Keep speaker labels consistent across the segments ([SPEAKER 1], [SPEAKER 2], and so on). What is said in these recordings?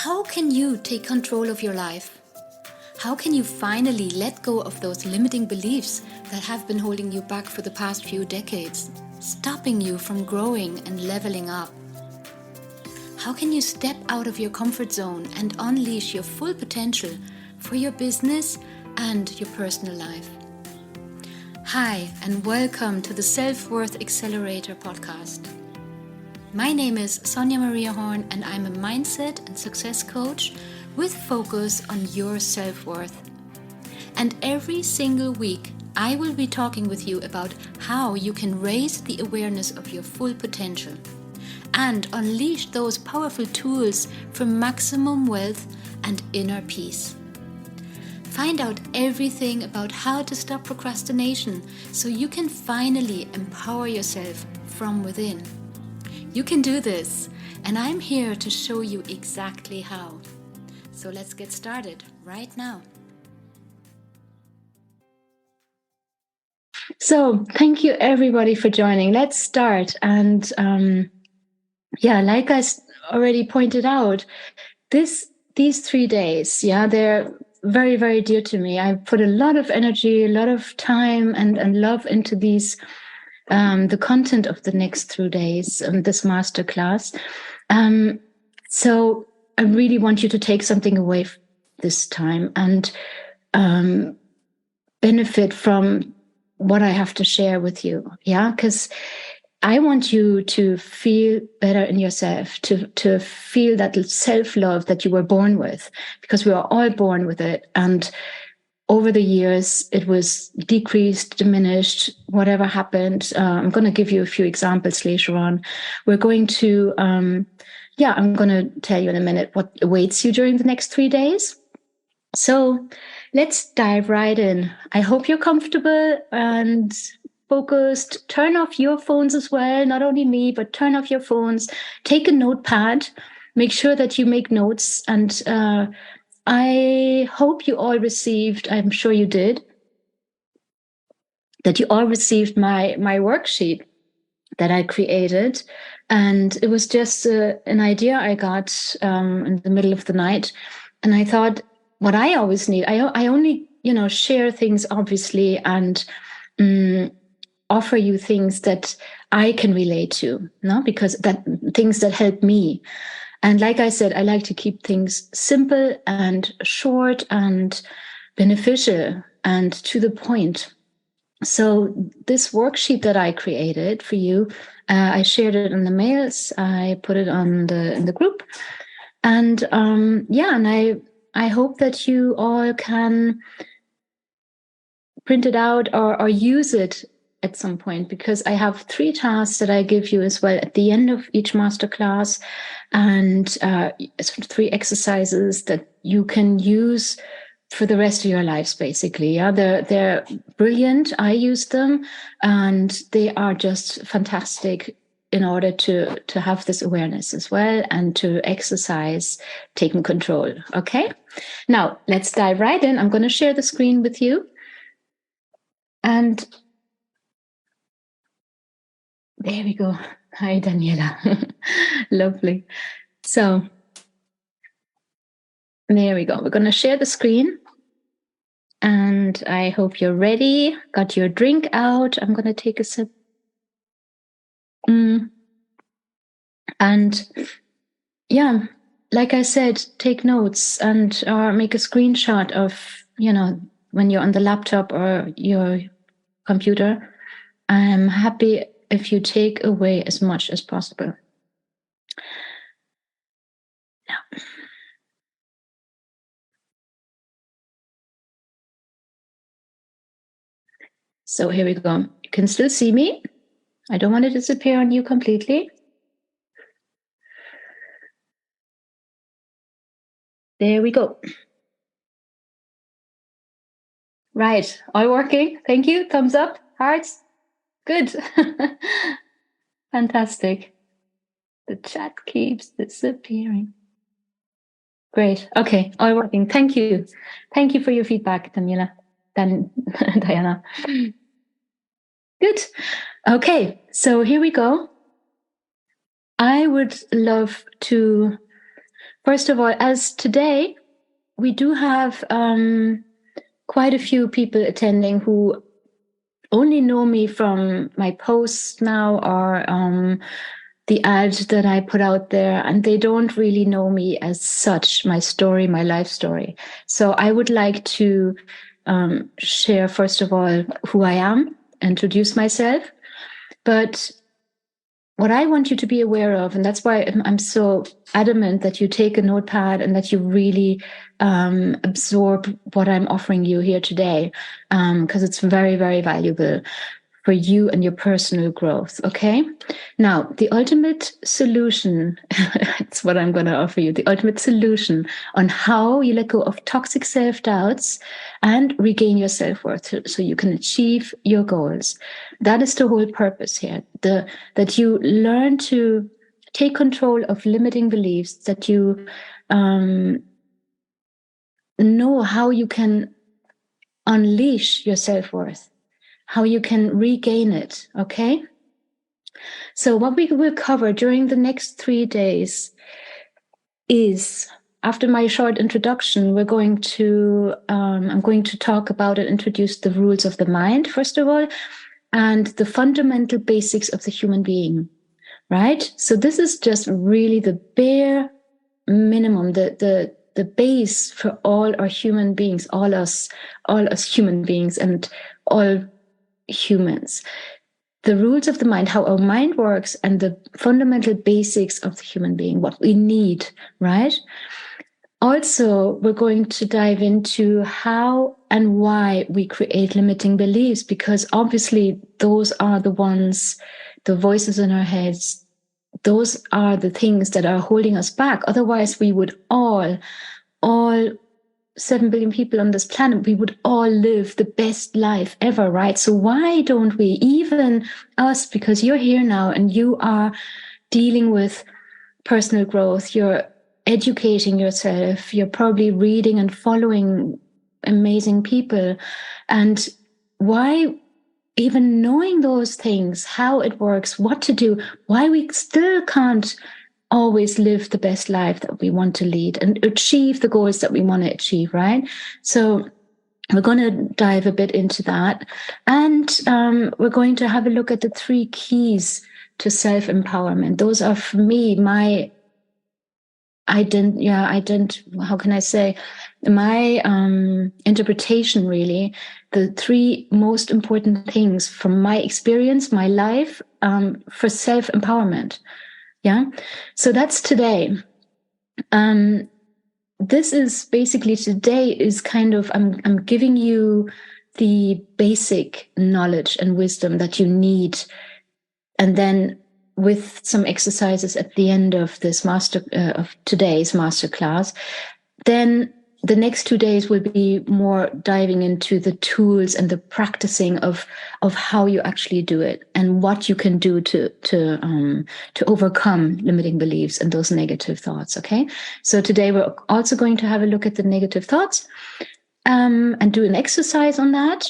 [SPEAKER 1] How can you take control of your life? How can you finally let go of those limiting beliefs that have been holding you back for the past few decades, stopping you from growing and leveling up? How can you step out of your comfort zone and unleash your full potential for your business and your personal life? Hi, and welcome to the Self-Worth Accelerator podcast. My name is Sonia Maria Horn, and I'm a mindset and success coach with focus on your self-worth. And every single week, I will be talking with you about how you can raise the awareness of your full potential and unleash those powerful tools for maximum wealth and inner peace. Find out everything about how to stop procrastination so you can finally empower yourself from within. You can do this, and I'm here to show you exactly how. So let's get started right now. So thank you everybody for joining. Let's start. And like I already pointed out, these 3 days, they're very, very dear to me. I put a lot of energy, a lot of time and love into these the content of the next 3 days, this masterclass. So I really want you to take something away this time and benefit from what I have to share with you. Because I want you to feel better in yourself, to feel that self-love that you were born with, because we are all born with it. And over the years, it was decreased, diminished, whatever happened. I'm going to give you a few examples later on. We're going to, I'm going to tell you in a minute what awaits you during the next 3 days. So let's dive right in. I hope you're comfortable and focused. Turn off your phones as well, not only me, but turn off your phones. Take a notepad. Make sure that you make notes, and I hope you all received, I'm sure you did, that you all received my worksheet that I created. And it was just an idea I got in the middle of the night. And I thought, what I always need, I only, share things, obviously, and offer you things that I can relate to, because that things that help me. And like I said, I like to keep things simple and short and beneficial and to the point. So this worksheet that I created for you, I shared it in the mails. I put it in the group, and and I hope that you all can print it out or use it at some point, because I have 3 tasks that I give you as well at the end of each masterclass, and 3 exercises that you can use for the rest of your lives, basically. They're brilliant. I use them, and they are just fantastic in order to have this awareness as well and to exercise taking control. Okay, now let's dive right in. I'm going to share the screen with you, and there we go. Hi, Daniela. Lovely. So there we go. We're going to share the screen, and I hope you're ready. Got your drink out. I'm going to take a sip. And like I said, take notes and make a screenshot of, when you're on the laptop or your computer. I'm happy if you take away as much as possible. Yeah. So here we go. You can still see me. I don't want to disappear on you completely. There we go. Right. All working. Thank you. Thumbs up. Hearts. Good. Fantastic. The chat keeps disappearing. Great. Okay. All working. Thank you. Thank you for your feedback, Diana. Good. Okay. So here we go. I would love to First of all, as today, we do have quite a few people attending who only know me from my posts now, or the ad that I put out there, and they don't really know me as such, my story, my life story. So I would like to share, first of all, who I am, introduce myself. But what I want you to be aware of, and that's why I'm so adamant that you take a notepad and that you really absorb what I'm offering you here today, because it's very, very valuable for you and your personal growth. Okay. Now, the ultimate solution, it's what I'm going to offer you, the ultimate solution on how you let go of toxic self-doubts and regain your self-worth so you can achieve your goals. That is the whole purpose here. That you learn to take control of limiting beliefs, that you know how you can unleash your self-worth, how you can regain it. Okay. So what we will cover during the next 3 days is, after my short introduction, I'm going to talk about and introduce the rules of the mind, first of all, and the fundamental basics of the human being, right? So this is just really the bare minimum, the base for all our human beings, all us human beings and all humans. The rules of the mind, how our mind works, and the fundamental basics of the human being, what we need, right? Also, we're going to dive into how and why we create limiting beliefs, because obviously those are the ones, the voices in our heads, those are the things that are holding us back. Otherwise, we would all 7 billion people on this planet, we would all live the best life ever, right? So why don't we, even us, because you're here now and you are dealing with personal growth, you're educating yourself, you're probably reading and following amazing people. And why, even knowing those things, how it works, what to do, why we still can't always live the best life that we want to lead and achieve the goals that we want to achieve, right? So we're going to dive a bit into that. And we're going to have a look at the 3 keys to self-empowerment. Those are, for me, my how can I say, my interpretation, really, the 3 most important things from my experience, my life, for self-empowerment. Yeah. So that's today. This is basically, today is kind of, I'm giving you the basic knowledge and wisdom that you need. And then with some exercises at the end of this of today's masterclass, then the next 2 days will be more diving into the tools and the practicing of how you actually do it and what you can do to overcome limiting beliefs and those negative thoughts. Okay. So today we're also going to have a look at the negative thoughts, and do an exercise on that.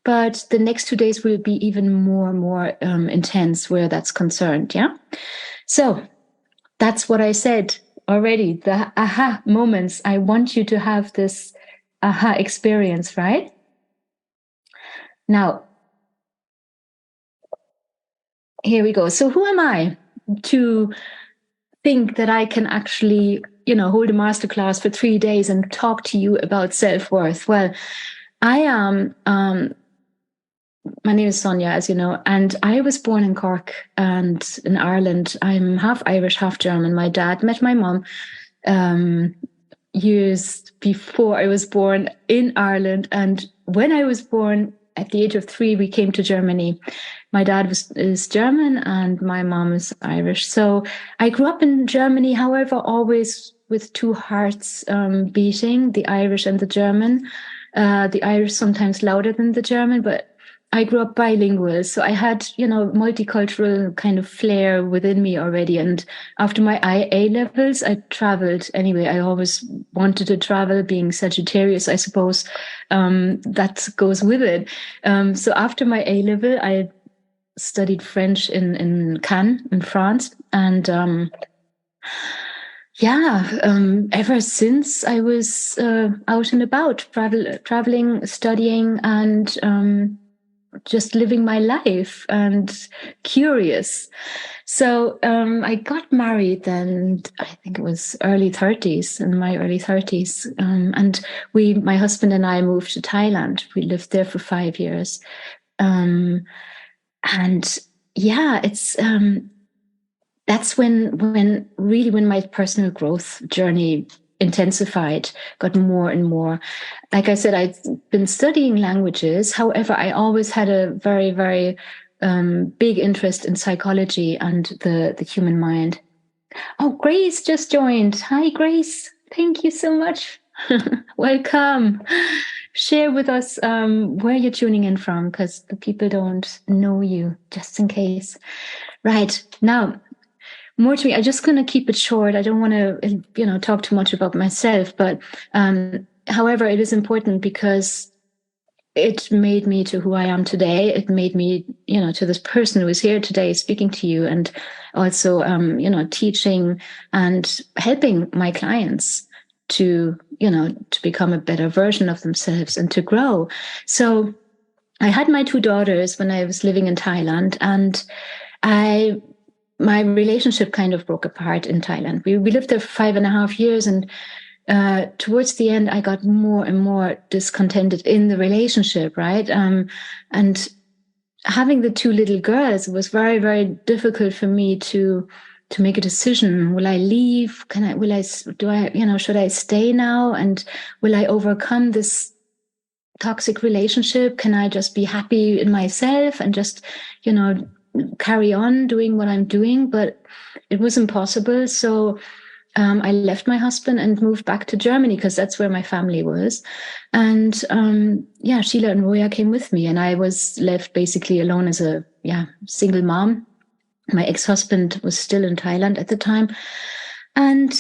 [SPEAKER 1] But the next 2 days will be even more intense where that's concerned. Yeah. So that's what I said already, the aha moments. I want you to have this aha experience, right? Now, here we go. So who am I to think that I can actually, hold a masterclass for 3 days and talk to you about self-worth? Well, I am, my name is Sonia, as you know, and I was born in Cork and in Ireland. I'm half Irish, half German. My dad met my mom years before I was born in Ireland. And when I was born, at the age of 3, we came to Germany. My dad is German and my mom is Irish. So I grew up in Germany, however, always with 2 hearts beating, the Irish and the German. The Irish sometimes louder than the German, but I grew up bilingual, so I had, multicultural kind of flair within me already. And after my A levels, I traveled anyway. I always wanted to travel, being Sagittarius, I suppose. That goes with it. So after my A level, I studied French in Cannes, in France. And Yeah, ever since I was out and about, traveling, studying, and just living my life and curious. So I got married then, I think it was early 30s, in my early 30s. And my husband and I moved to Thailand. We lived there for 5 years. Um, and yeah, that's when my personal growth journey intensified, got more and more. Like I said, I've been studying languages. However, I always had a very, very big interest in psychology and the human mind. Oh, Grace just joined. Hi, Grace. Thank you so much. Welcome. Share with us where you're tuning in from, because the people don't know you, just in case. Right. Now, more to me. I'm just going to keep it short. I don't want to, talk too much about myself, but however, it is important because it made me to who I am today. It made me, to this person who is here today speaking to you, and also, teaching and helping my clients to become a better version of themselves and to grow. So I had my two daughters when I was living in Thailand, and my relationship kind of broke apart in Thailand. We lived there for 5.5 years, and towards the end, I got more and more discontented in the relationship, right? And having the two little girls, it was very, very difficult for me to make a decision. Will I leave? Should I stay now? And will I overcome this toxic relationship? Can I just be happy in myself and just, carry on doing what I'm doing? But it was impossible. So I left my husband and moved back to Germany because that's where my family was. And Sheila and Roya came with me, and I was left basically alone as a single mom. My ex-husband was still in Thailand at the time. And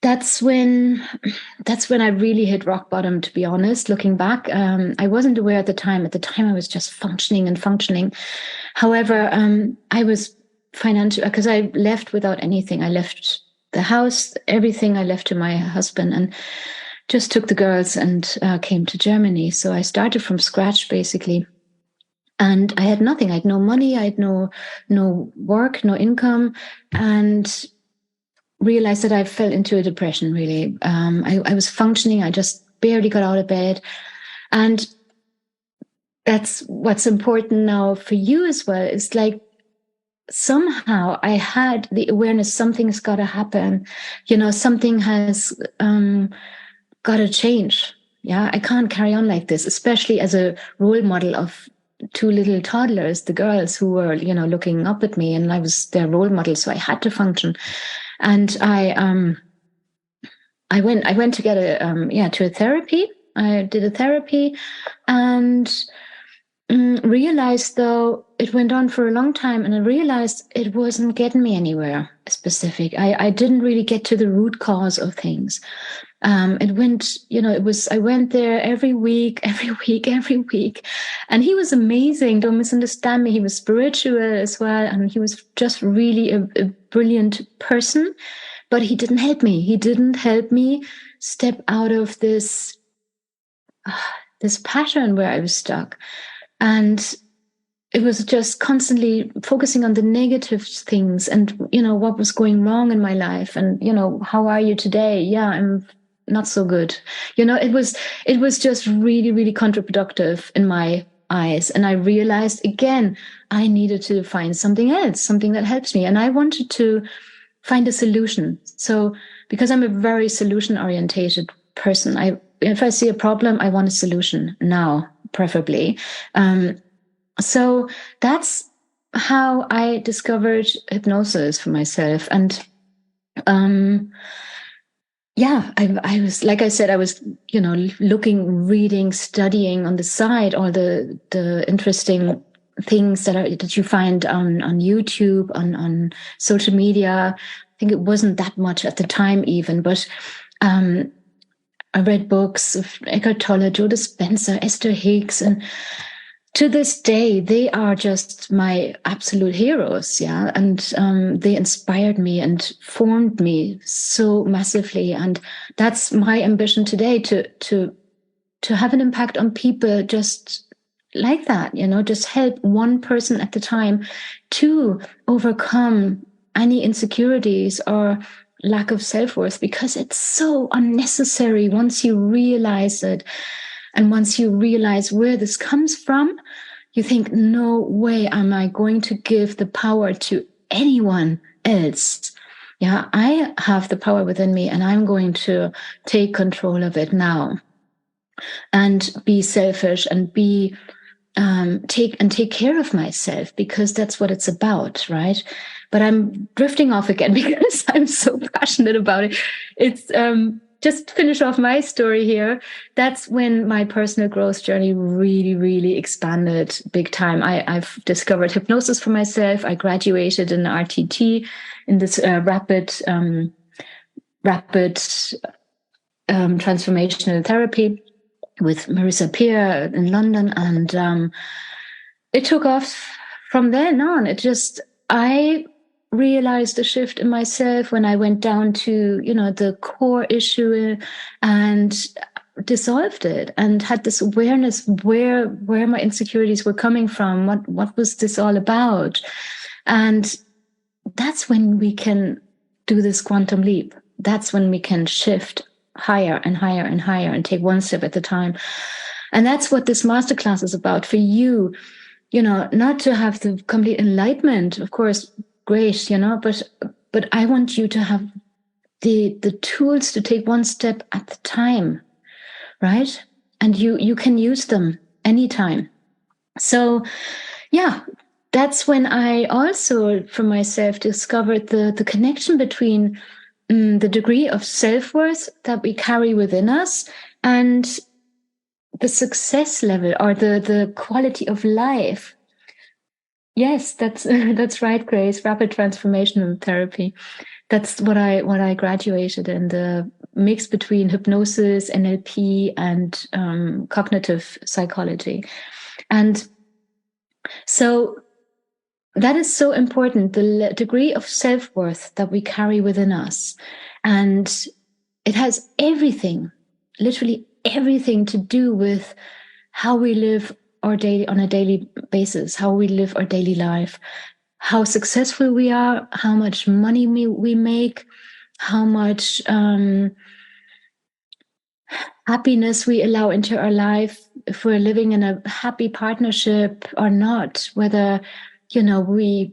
[SPEAKER 1] that's when I really hit rock bottom, to be honest. Looking back, I wasn't aware at the time. At the time, I was just functioning. However, I was financial, because I left without anything. I left the house, everything I left to my husband, and just took the girls and came to Germany. So I started from scratch, basically. And I had nothing. I had no money. I had no work, no income, and realized that I fell into a depression, really. I was functioning. I just barely got out of bed. And that's what's important now for you as well. It's like, somehow I had the awareness something's got to happen. Something has got to change. Yeah, I can't carry on like this, especially as a role model of two little toddlers, the girls who were, looking up at me, and I was their role model. So I had to function. And I went to get to a therapy. I did a therapy, and realized, though, it went on for a long time, and I realized it wasn't getting me anywhere specific. I didn't really get to the root cause of things. I went there every week, and he was amazing. Don't misunderstand me. He was spiritual as well, and he was just really a brilliant person, but he didn't help me. He didn't help me step out of this pattern where I was stuck. And it was just constantly focusing on the negative things and, what was going wrong in my life. And, how are you today? Yeah, I'm not so good. It was just really, really counterproductive in my eyes. And I realized, again, I needed to find something else, something that helps me. And I wanted to find a solution. So because I'm a very solution orientated person, if I see a problem, I want a solution now, preferably. So that's how I discovered hypnosis for myself. And I was, like I said, I was, looking, reading, studying on the side, all the interesting things that you find on YouTube, on social media. I think it wasn't that much at the time even, but I read books of Eckhart Tolle, Joe Dispenza, Esther Hicks, and to this day, they are just my absolute heroes, yeah. And they inspired me and formed me so massively. And that's my ambition today, to have an impact on people just like that, just help one person at a time to overcome any insecurities or lack of self-worth, because it's so unnecessary once you realize it. And once you realize where this comes from, you think, no way am I going to give the power to anyone else. Yeah, I have the power within me, and I'm going to take control of it now and be selfish and take care of myself, because that's what it's about, right? But I'm drifting off again because I'm so passionate about it. It's just finish off my story here. That's when my personal growth journey really, really expanded big time. I've discovered hypnosis for myself. I graduated in RTT, in this rapid transformational therapy with Marissa Peer in London, and it took off from then on. I realized a shift in myself when I went down to, the core issue and dissolved it, and had this awareness where my insecurities were coming from. What was this all about? And that's when we can do this quantum leap. That's when we can shift higher and higher and higher and take one step at a time. And that's what this masterclass is about for you. Not to have the complete enlightenment, of course, great, but I want you to have the tools to take one step at a time, right? And you can use them anytime. So, yeah, that's when I also, for myself, discovered the connection between the degree of self-worth that we carry within us and the success level, or the quality of life. Yes, that's right, Grace. Rapid transformational therapy. That's what I graduated in, the mix between hypnosis, NLP, and cognitive psychology. And so that is so important, the degree of self-worth that we carry within us. And it has everything, literally everything, to do with how we live on a daily basis, how we live our daily life, how successful we are, how much money we make, how much happiness we allow into our life, if we're living in a happy partnership or not, whether we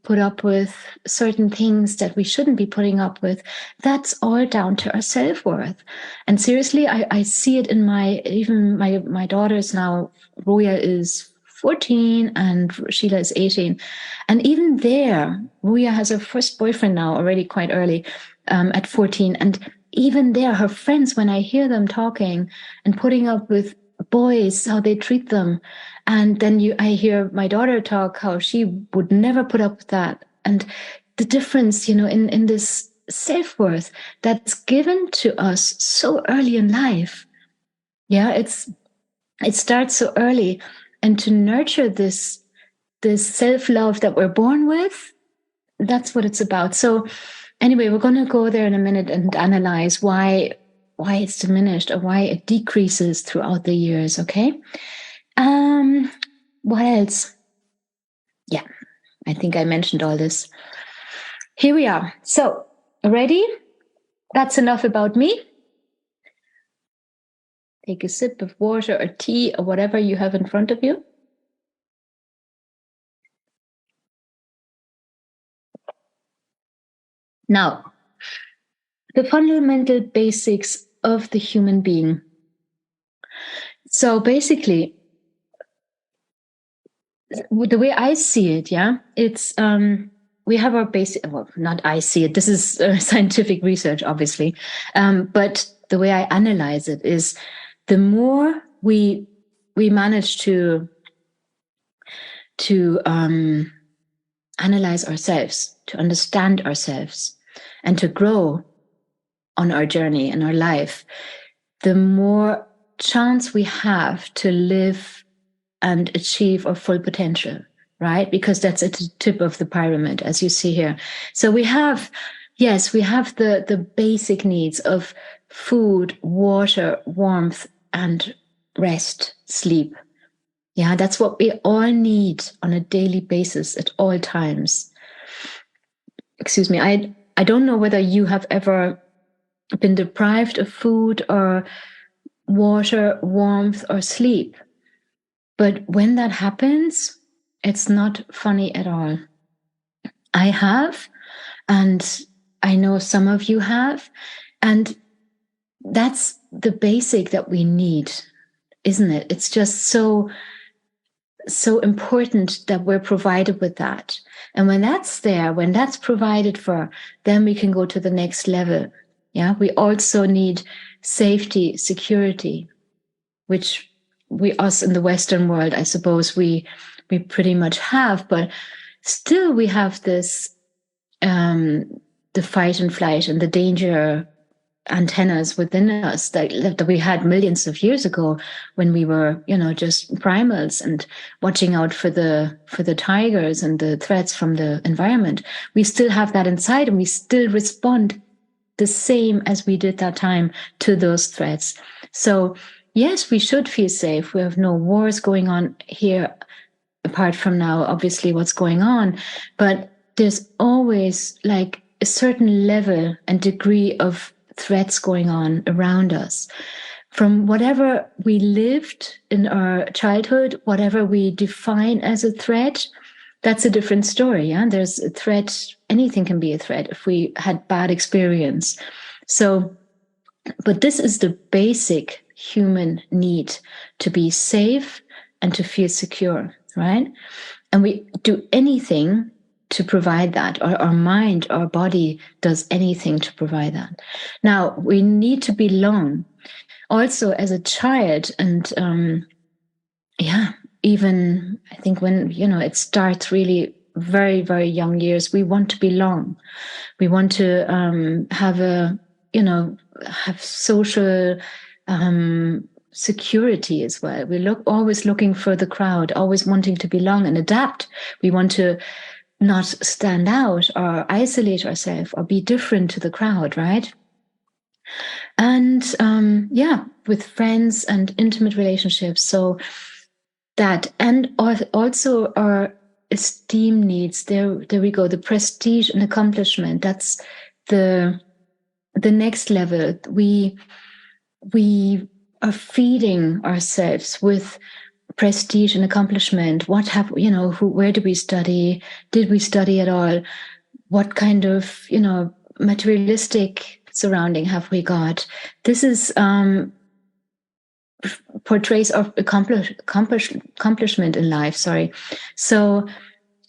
[SPEAKER 1] put up with certain things that we shouldn't be putting up with. That's all down to our self-worth. And seriously, I see it in my daughters now. Roya is 14 and Sheila is 18. And even there, Roya has her first boyfriend now already quite early, at 14. And even there, her friends, when I hear them talking and putting up with boys, how they treat them, and then I hear my daughter talk how she would never put up with that, and the difference, in this self-worth that's given to us so early in life. Yeah, it starts so early, and to nurture this self-love that we're born with, that's what it's about. So anyway, we're going to go there in a minute and analyze why it's diminished or why it decreases throughout the years. Okay. What else? Yeah, I think I mentioned all this. Here we are. So, ready? That's enough about me. Take a sip of water or tea or whatever you have in front of you. Now, the fundamental basics of the human being. So basically, the way I see it, it's we have our basic. Well, not I see it. This is scientific research, obviously, but the way I analyze it is, the more we manage to analyze ourselves, to understand ourselves, and to grow on our journey in our life, the more chance we have to live and achieve our full potential, right? Because that's at the tip of the pyramid, as you see here. So we have, yes, we have the basic needs of food, water, warmth, and rest, sleep. Yeah, that's what we all need on a daily basis at all times. Excuse me, I don't know whether you have ever been deprived of food or water, warmth, or sleep. But when that happens, it's not funny at all. I have, and I know some of you have, and that's the basic that we need, isn't it? It's just so important that we're provided with that. And when that's there, when that's provided for, then we can go to the next level. Yeah, we also need safety, security, which us in the Western world, I suppose we pretty much have, but still we have this the fight and flight and the danger antennas within us that we had millions of years ago when we were, just primals and watching out for the tigers and the threats from the environment. We still have that inside, and we still respond the same as we did that time to those threats. So yes, we should feel safe. We have no wars going on here apart from now, obviously, what's going on. But there's always like a certain level and degree of threats going on around us. From whatever we lived in our childhood, whatever we define as a threat, that's a different story. Yeah, there's a threat. Anything can be a threat if we had bad experience. So, but this is the basic human need to be safe and to feel secure, right? And we do anything to provide that, or our mind, our body does anything to provide that. Now, we need to belong. Also, as a child, and even I think when, it starts really very, very young years, we want to belong. We want to have social security as well. We always looking for the crowd, always wanting to belong and adapt. We want to not stand out or isolate ourselves or be different to the crowd, right? And with friends and intimate relationships. So that, and also our esteem needs. There we go. The prestige and accomplishment. That's the next level. We are feeding ourselves with prestige and accomplishment. Where did we study? Did we study at all? What kind of, materialistic surrounding have we got? This is portrays of accomplishment in life. Sorry. So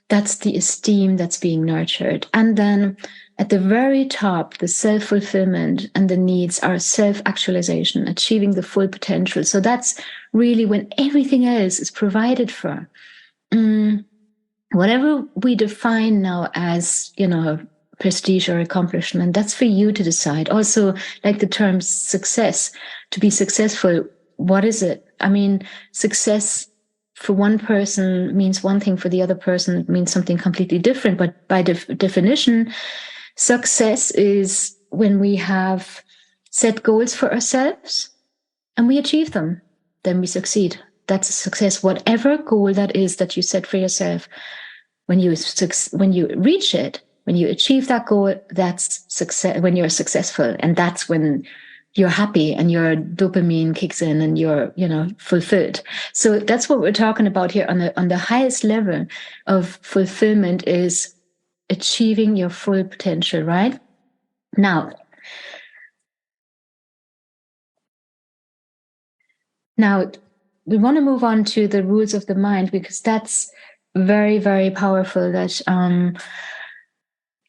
[SPEAKER 1] that's the esteem that's being nurtured. And then at the very top, the self-fulfillment and the needs are self-actualization, achieving the full potential. So that's really when everything else is provided for. Whatever we define now as, prestige or accomplishment, that's for you to decide. Also, like the term success, to be successful, what is it? I mean, success for one person means one thing, for the other person it means something completely different. But by definition, success is when we have set goals for ourselves and we achieve them, then we succeed. That's a success. Whatever goal that is that you set for yourself, when you reach it, when you achieve that goal, that's success. When you're successful, and that's when you're happy and your dopamine kicks in and you're, fulfilled. So that's what we're talking about here on the highest level of fulfillment, is achieving your full potential, right? Now, we want to move on to the rules of the mind, because that's very, very powerful, that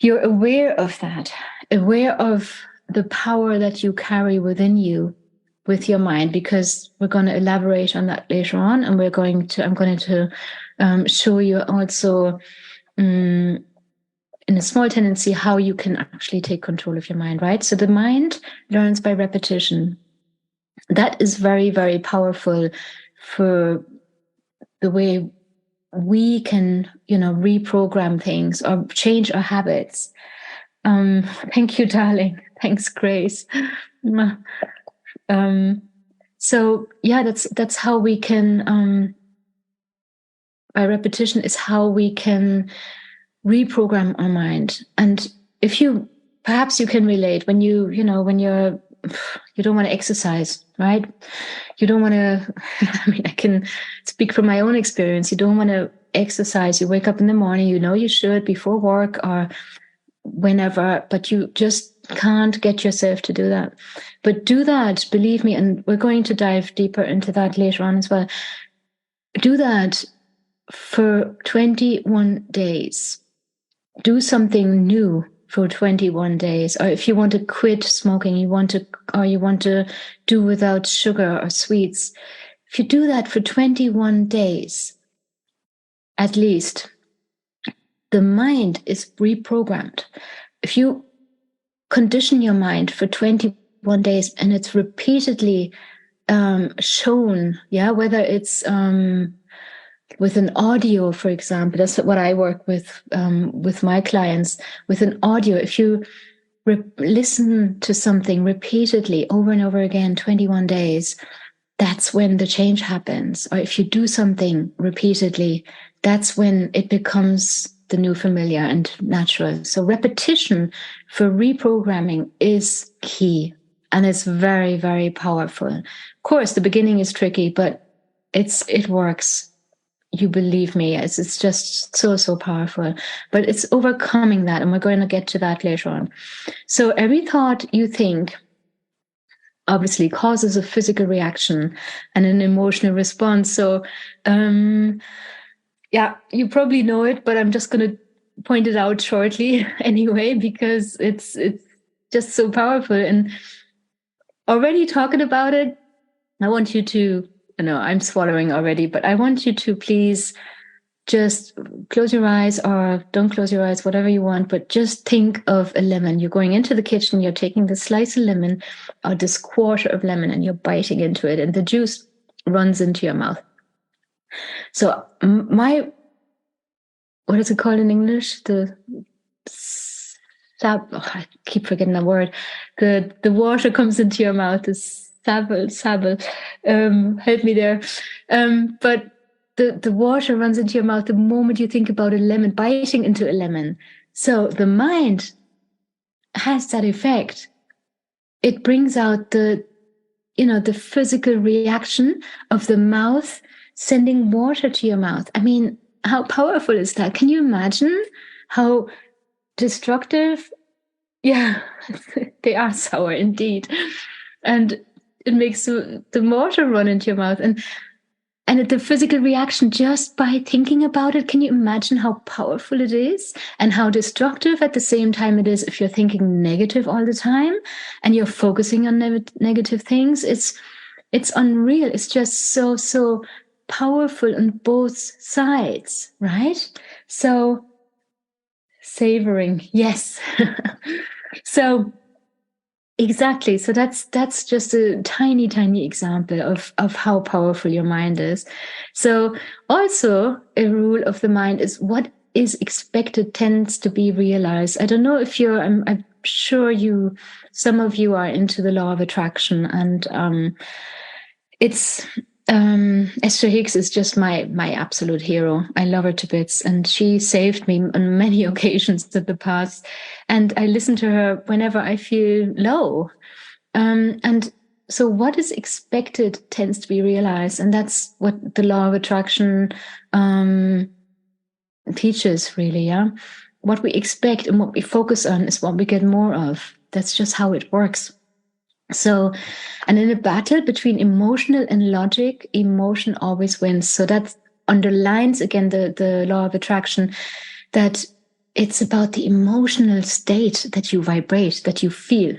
[SPEAKER 1] you're aware of that, aware of the power that you carry within you with your mind, because we're going to elaborate on that later on. And I'm going to show you also in a small tendency how you can actually take control of your mind, right? So the mind learns by repetition. That is very, very powerful for the way we can, reprogram things or change our habits. Thank you, darling. Thanks, Grace. So yeah, that's how we can, by repetition is how we can reprogram our mind. And if perhaps you can relate when you don't want to exercise, right? You don't want to, I can speak from my own experience. You don't want to exercise. You wake up in the morning, you should before work or whenever, but you just can't get yourself to do that. But do that, believe me, and we're going to dive deeper into that later on as well. Do that for 21 days. Do something new for 21 days. Or if you want to quit smoking, you want to do without sugar or sweets. If you do that for 21 days, at least, the mind is reprogrammed. If you condition your mind for 21 days and it's repeatedly shown, whether it's with an audio, for example, that's what I work with my clients, with an audio. If you listen to something repeatedly over and over again, 21 days, that's when the change happens. Or if you do something repeatedly, that's when it becomes the new familiar and natural. So repetition for reprogramming is key, and it's very, very powerful. Of course, the beginning is tricky, but it works. You believe me, it's just so powerful. But it's overcoming that, and we're going to get to that later on. So every thought you think obviously causes a physical reaction and an emotional response. So you probably know it, but I'm just going to point it out shortly anyway, because it's just so powerful. And already talking about it, I want you to, I'm swallowing already, but I want you to please just close your eyes, or don't close your eyes, whatever you want, but just think of a lemon. You're going into the kitchen, you're taking this slice of lemon or this quarter of lemon, and you're biting into it, and the juice runs into your mouth. So what is it called in English? I keep forgetting the word. The water comes into your mouth, the sabble. Help me there. But the water runs into your mouth the moment you think about a lemon, biting into a lemon. So the mind has that effect. It brings out the physical reaction of the mouth sending water to your mouth. I mean, how powerful is that? Can you imagine how destructive? Yeah, they are sour indeed. And it makes the water run into your mouth. And the physical reaction just by thinking about it, can you imagine how powerful it is and how destructive at the same time it is if you're thinking negative all the time and you're focusing on negative things? It's unreal. It's just so powerful on both sides, right? So savoring, yes. So exactly. So that's just a tiny example of how powerful your mind is. So also a rule of the mind is what is expected tends to be realized. I don't know if I'm sure some of you are into the law of attraction, and it's Esther Hicks is just my absolute hero. I love her to bits, and she saved me on many occasions in the past. And I listen to her whenever I feel low. And so what is expected tends to be realized. And that's what the law of attraction teaches, really, yeah? What we expect and what we focus on is what we get more of. That's just how it works. So, and in a battle between emotional and logic, emotion always wins. So that underlines again the law of attraction, that it's about the emotional state that you vibrate, that you feel,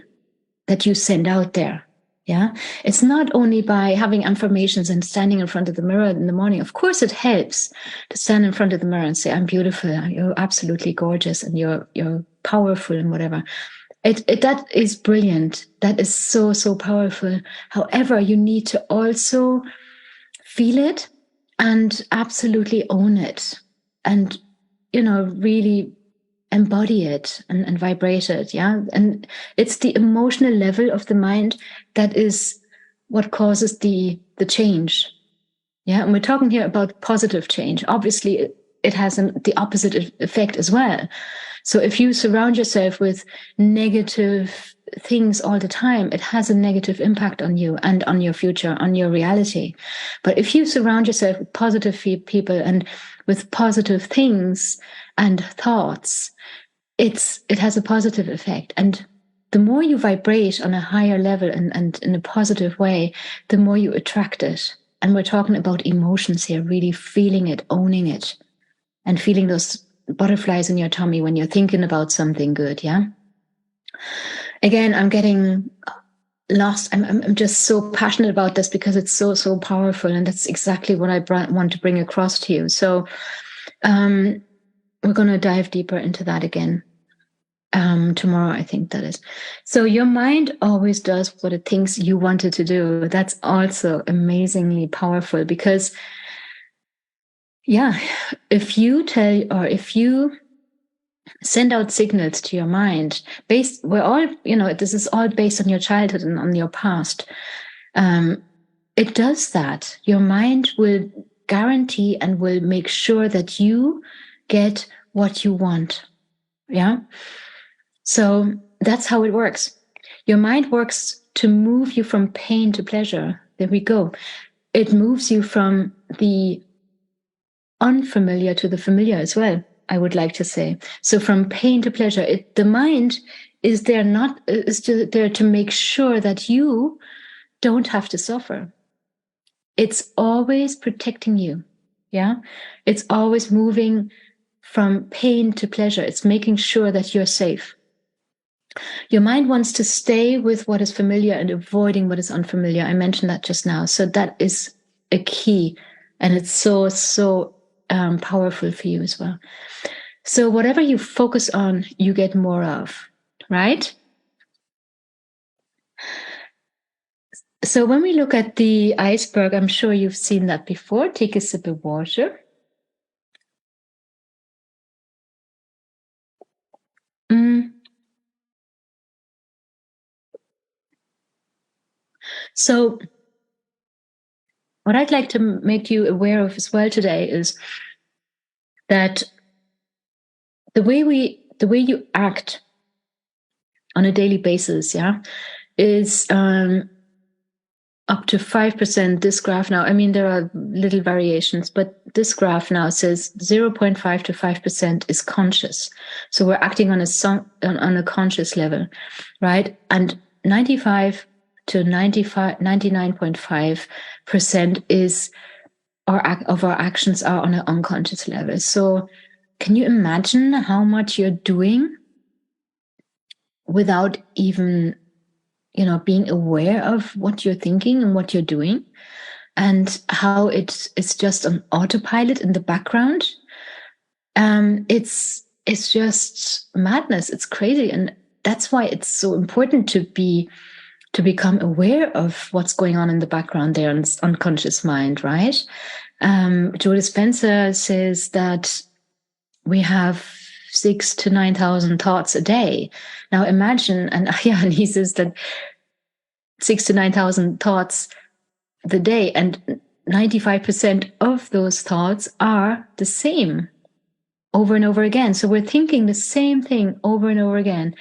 [SPEAKER 1] that you send out there. Yeah. It's not only by having affirmations and standing in front of the mirror in the morning. Of course, it helps to stand in front of the mirror and say, I'm beautiful, you're absolutely gorgeous, and you're powerful and whatever. That is brilliant. That is so powerful. However, you need to also feel it, and absolutely own it, and really embody it and vibrate it. Yeah. And it's the emotional level of the mind that is what causes the change. Yeah. And we're talking here about positive change. Obviously, it has the opposite effect as well. So if you surround yourself with negative things all the time, it has a negative impact on you and on your future, on your reality. But if you surround yourself with positive people and with positive things and thoughts, it has a positive effect. And the more you vibrate on a higher level and in a positive way, the more you attract it. And we're talking about emotions here, really feeling it, owning it, and feeling those butterflies in your tummy when you're thinking about something good. Yeah. Again, I'm getting lost. I'm just so passionate about this because it's so powerful, and that's exactly what I want to bring across to you. So we're going to dive deeper into that again tomorrow, I think that is. So your mind always does what it thinks you want it to do. That's also amazingly powerful, because if you send out signals to your mind this is all based on your childhood and on your past. It does that. Your mind will guarantee and will make sure that you get what you want. Yeah. So that's how it works. Your mind works to move you from pain to pleasure. There we go. It moves you from the unfamiliar to the familiar as well, I would like to say. So from pain to pleasure, the mind is there there to make sure that you don't have to suffer. It's always protecting you. Yeah. It's always moving from pain to pleasure. It's making sure that you're safe. Your mind wants to stay with what is familiar and avoiding what is unfamiliar. I mentioned that just now. So that is a key, and it's so powerful for you as well. So whatever you focus on, you get more of, right? So when we look at the iceberg, I'm sure you've seen that before. Take a sip of water. So what I'd like to make you aware of as well today is that the way you act on a daily basis, is up to 5%. This graph now, I mean, there are little variations, but this graph now says 0.5 to 5% is conscious. So we're acting on a conscious level, right? And 95 to 99.5% is of our actions are on an unconscious level. So can you imagine how much you're doing without even being aware of what you're thinking and what you're doing, and how it's just on autopilot in the background? It's just madness. It's crazy. And that's why it's so important to become aware of what's going on in the background there in unconscious mind, right? Joe Dispenza says that we have 6,000 to 9,000 thoughts a day. Now imagine, and he says that 6,000 to 9,000 thoughts the day, and 95% of those thoughts are the same over and over again. So we're thinking the same thing over and over again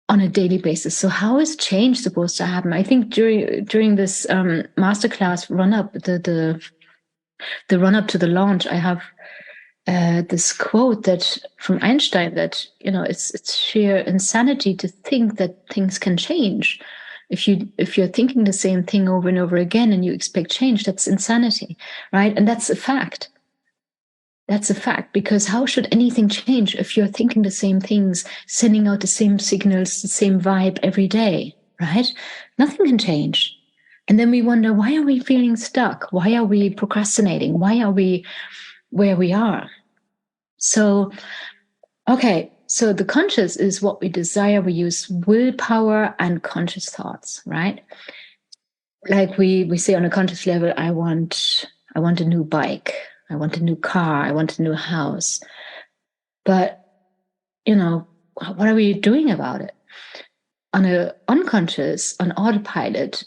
[SPEAKER 1] on a daily basis. So how is change supposed to happen? I think during this masterclass run up, the run up to the launch, I have this quote that from Einstein that it's sheer insanity to think that things can change. If you're thinking the same thing over and over again and you expect change, that's insanity, right? And that's a fact. That's a fact, because how should anything change if you're thinking the same things, sending out the same signals, the same vibe every day, right? Nothing can change. And then we wonder, why are we feeling stuck? Why are we procrastinating? Why are we where we are? So, okay, so the conscious is what we desire. We use willpower and conscious thoughts, right? Like we say on a conscious level, I want I want a new bike. I want a new car. I want a new house. But, what are we doing about it? On an autopilot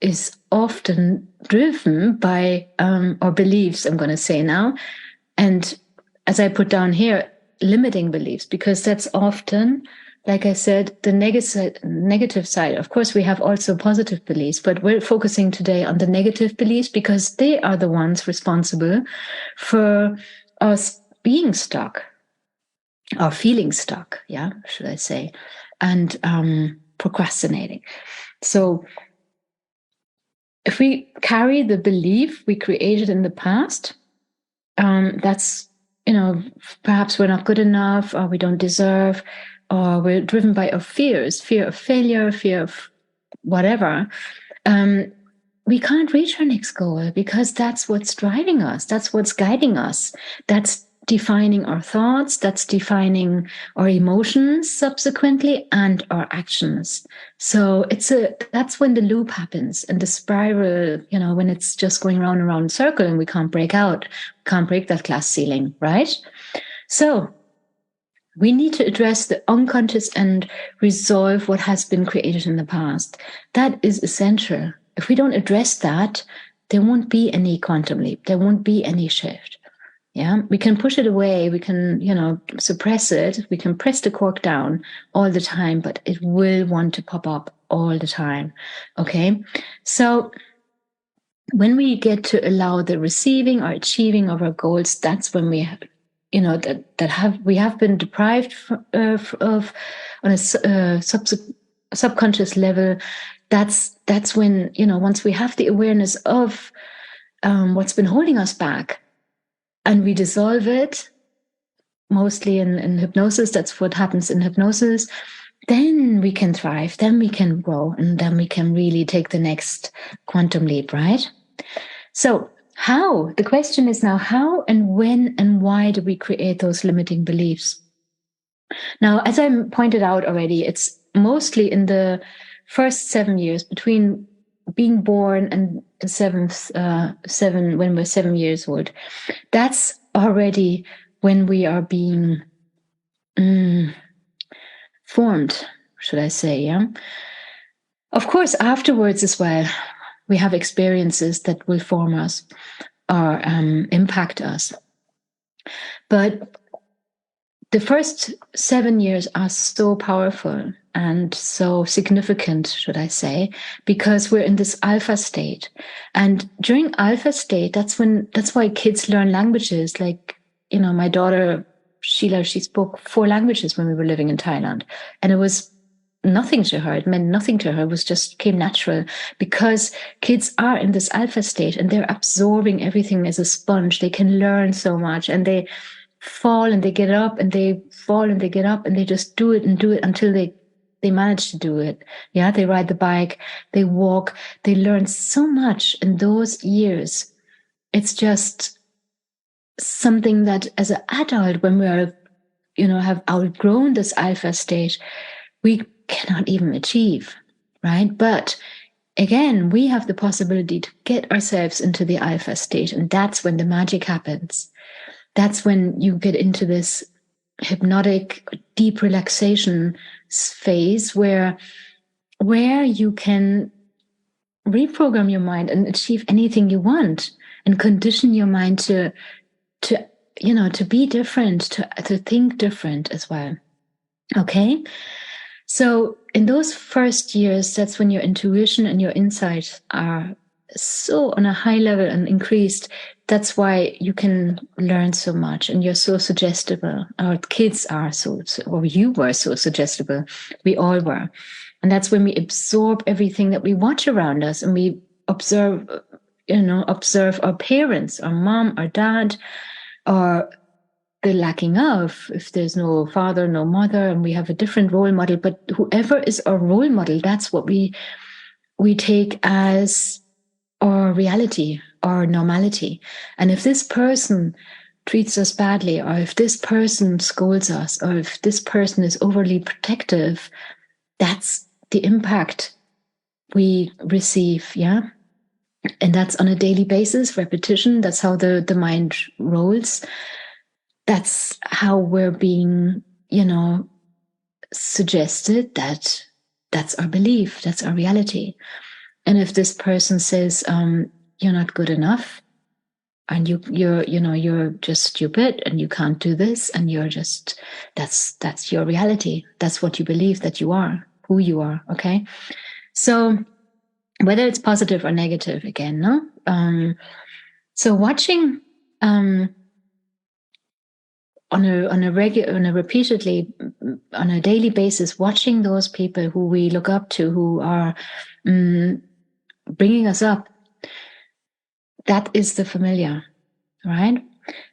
[SPEAKER 1] is often driven by our beliefs, I'm going to say now. And as I put down here, limiting beliefs, because that's often, like I said, the negative side. Of course, we have also positive beliefs, but we're focusing today on the negative beliefs because they are the ones responsible for us being stuck or feeling stuck, should I say, and procrastinating. So if we carry the belief we created in the past, that's, perhaps we're not good enough, or we don't deserve, or we're driven by our fears, fear of failure, fear of whatever, we can't reach our next goal because that's what's driving us. That's what's guiding us. That's defining our thoughts. That's defining our emotions subsequently and our actions. So that's when the loop happens and the spiral, when it's just going round and round in a circle and we can't break out, can't break that glass ceiling, right? So we need to address the unconscious and resolve what has been created in the past. That is essential. If we don't address that, there won't be any quantum leap. There won't be any shift. Yeah, we can push it away. We can, suppress it. We can press the cork down all the time, but it will want to pop up all the time. Okay. So when we get to allow the receiving or achieving of our goals, that's when we, we have been deprived of on a subconscious level. That's when, once we have the awareness of what's been holding us back, and we dissolve it, mostly in hypnosis. That's what happens in hypnosis. Then we can thrive, then we can grow, and then we can really take the next quantum leap, right? So how? The question is now, how and when and why do we create those limiting beliefs? Now, as I pointed out already, it's mostly in the first 7 years between being born and when we're 7 years old. That's already when we are being formed, should I say, yeah? Of course, afterwards as well, we have experiences that will form us or impact us. But the first 7 years are so powerful and so significant, should I say, because we're in this alpha state. And during alpha state, that's why kids learn languages. Like, my daughter, Sheila, she spoke 4 languages when we were living in Thailand. And it was nothing to her. It meant nothing to her. It was just came natural because kids are in this alpha state and they're absorbing everything as a sponge. They can learn so much and they fall and they get up and they fall and they get up and they just do it until they manage to do it. Yeah, they ride the bike, they walk, they learn so much in those years. It's just something that as an adult, when we are, have outgrown this alpha stage, we cannot even achieve, right? But again, we have the possibility to get ourselves into the alpha state, and that's when the magic happens. That's when you get into this hypnotic, deep relaxation phase where you can reprogram your mind and achieve anything you want and condition your mind to be different, to think different as well. Okay. So in those first years, that's when your intuition and your insight are so on a high level and increased. That's why you can learn so much and you're so suggestible. Our kids are or you were so suggestible. We all were. And that's when we absorb everything that we watch around us and we observe our parents, our mom, our dad, or the lacking of, if there's no father, no mother, and we have a different role model, but whoever is our role model, that's what we take as our reality, our normality. And if this person treats us badly, or if this person scolds us, or if this person is overly protective, that's the impact we receive, yeah? And that's on a daily basis, repetition. That's how the mind rolls. That's how we're being, suggested that that's our belief, that's our reality. And if this person says, you're not good enough, and you're just stupid and you can't do this, and you're just, that's your reality. That's what you believe that you are, who you are. Okay. So whether it's positive or negative, again, no? So watching on a daily basis, watching those people who we look up to, who are bringing us up, that is the familiar, right?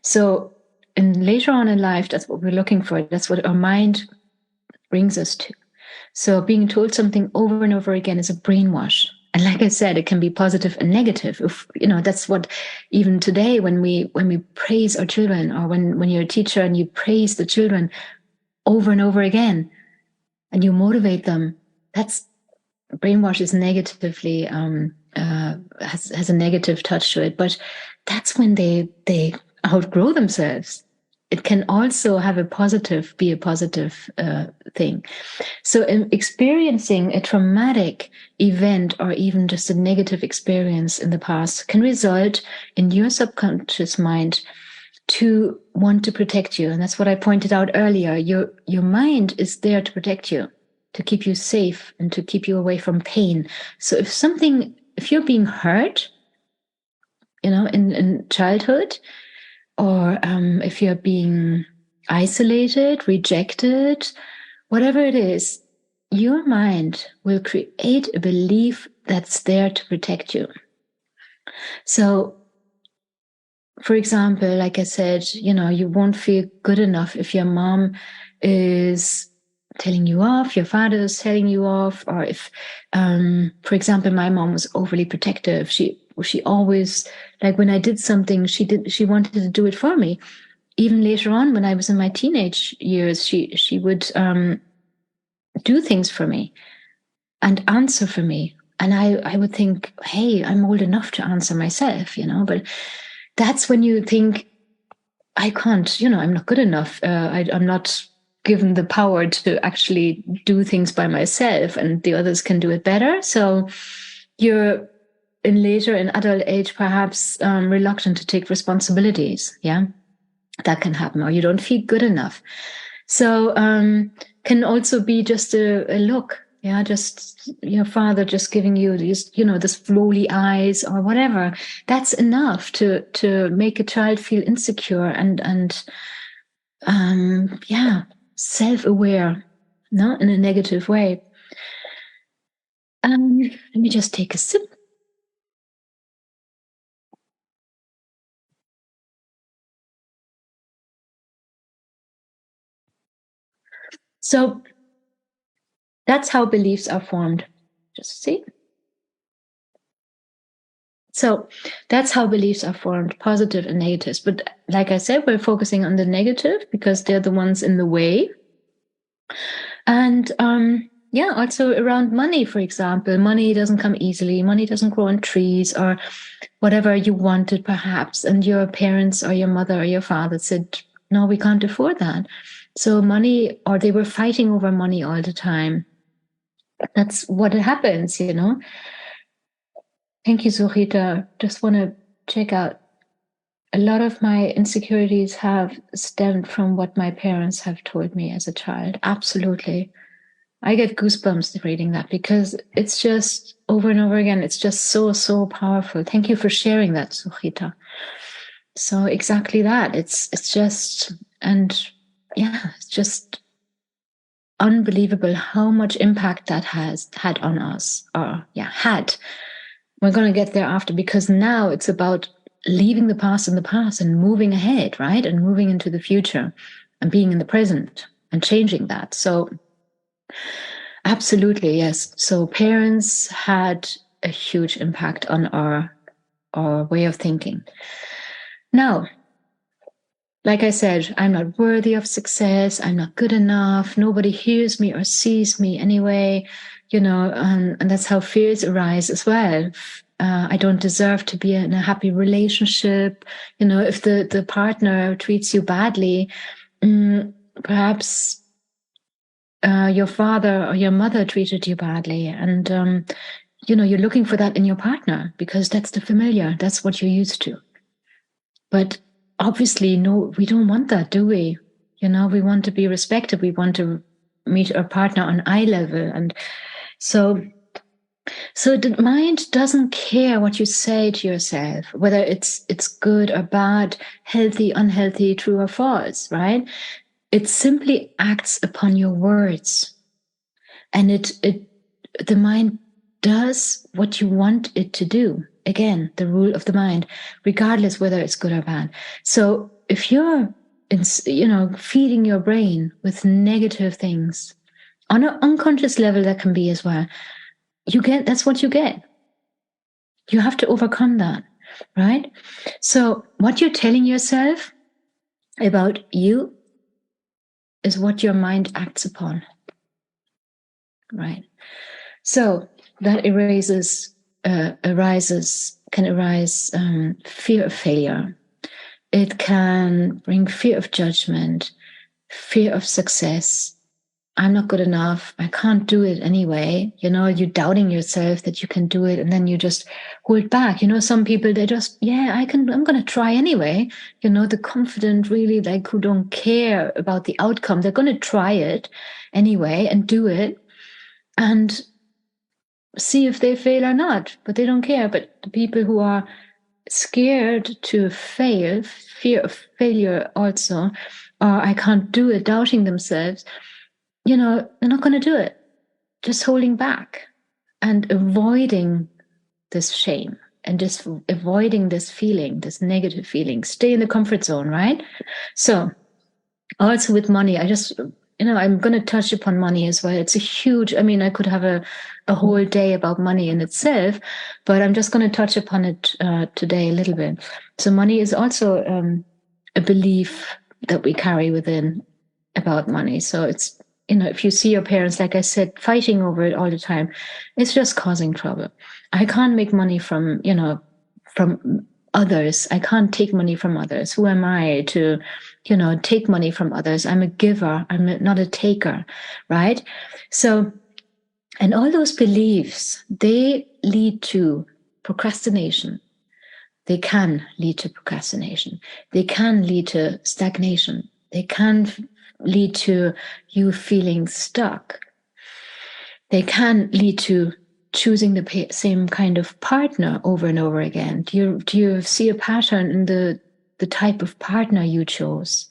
[SPEAKER 1] So, and later on in life, that's what we're looking for. That's what our mind brings us to. So, being told something over and over again is a brainwash. And like I said, it can be positive and negative. If that's what even today, when we praise our children, or when you're a teacher and you praise the children over and over again, and you motivate them, that's brainwash is negatively has a negative touch to it. But that's when they outgrow themselves. It can also be a positive thing. So experiencing a traumatic event, or even just a negative experience in the past, can result in your subconscious mind to want to protect you. And that's what I pointed out earlier. Your mind is there to protect you, to keep you safe and to keep you away from pain. So if you're being hurt, in childhood, or if you're being isolated, rejected, whatever it is, your mind will create a belief that's there to protect you. So, for example, like I said, you won't feel good enough if your mom is telling you off, your father is telling you off, or if, for example, my mom was overly protective. She always, like when I did something, she wanted to do it for me. Even later on, when I was in my teenage years, she would do things for me and answer for me. And I would think, hey, I'm old enough to answer myself, but that's when you think, I can't, I'm not good enough. I'm not given the power to actually do things by myself, and the others can do it better. So you're in adult age, perhaps reluctant to take responsibilities. Yeah, that can happen. Or you don't feel good enough. So can also be just a look. Yeah, just your father just giving you these, this rolly eyes or whatever. That's enough to make a child feel insecure and self-aware, no, in a negative way. Let me just take a sip. So that's how beliefs are formed. Just see. So that's how beliefs are formed, positive and negatives. But like I said, we're focusing on the negative because they're the ones in the way. And also around money, for example. Money doesn't come easily. Money doesn't grow on trees, or whatever you wanted, perhaps. And your parents or your mother or your father said, no, we can't afford that. So money, or they were fighting over money all the time. That's what happens, Thank you, Zohita. Just want to check out. A lot of my insecurities have stemmed from what my parents have told me as a child. Absolutely. I get goosebumps reading that because it's just over and over again. It's just so, so powerful. Thank you for sharing that, Suchita. So exactly that. It's just, and yeah, it's just unbelievable how much impact that has had on us. Had. We're going to get there after, because now it's about leaving the past in the past and moving ahead, right? And moving into the future and being in the present and changing that. So absolutely, yes. So parents had a huge impact on our way of thinking. Now, like I said, I'm not worthy of success. I'm not good enough. Nobody hears me or sees me anyway, and that's how fears arise as well. I don't deserve to be in a happy relationship. If the partner treats you badly, perhaps your father or your mother treated you badly, and you're looking for that in your partner because that's the familiar, that's what you're used to. But obviously, no, we don't want that, do we? We want to be respected. We want to meet our partner on eye level. And so the mind doesn't care what you say to yourself, whether it's good or bad, healthy, unhealthy, true or false, right? It simply acts upon your words. And the mind does what you want it to do. Again, the rule of the mind, regardless whether it's good or bad. So if you're, feeding your brain with negative things on an unconscious level, that can be as well. That's what you get. You have to overcome that, right? So what you're telling yourself about you is what your mind acts upon, right? So that can arise fear of failure. It can bring fear of judgment, fear of success. I'm not good enough. I can't do it anyway. You're doubting yourself that you can do it, and then you just hold back. Some people, they just, I'm going to try anyway. The confident, really, like, who don't care about the outcome. They're going to try it anyway and do it and see if they fail or not, but they don't care. But the people who are scared to fail, fear of failure also, or I can't do it, doubting themselves, they're not going to do it. Just holding back and avoiding this shame and just avoiding this feeling, this negative feeling. Stay in the comfort zone, right? So also with money, I'm going to touch upon money as well. It's a huge, I could have a whole day about money in itself, but I'm just going to touch upon it today a little bit. So money is also a belief that we carry within about money. So it's, if you see your parents, like I said, fighting over it all the time, it's just causing trouble. I can't make money from others. I can't take money from others. Who am I to, take money from others? I'm a giver. I'm not a taker, right? So, and all those beliefs, they lead to procrastination. They can lead to procrastination. They can lead to stagnation. They can lead to you feeling stuck. They can lead to choosing the same kind of partner over and over again. Do you see a pattern in the type of partner you chose,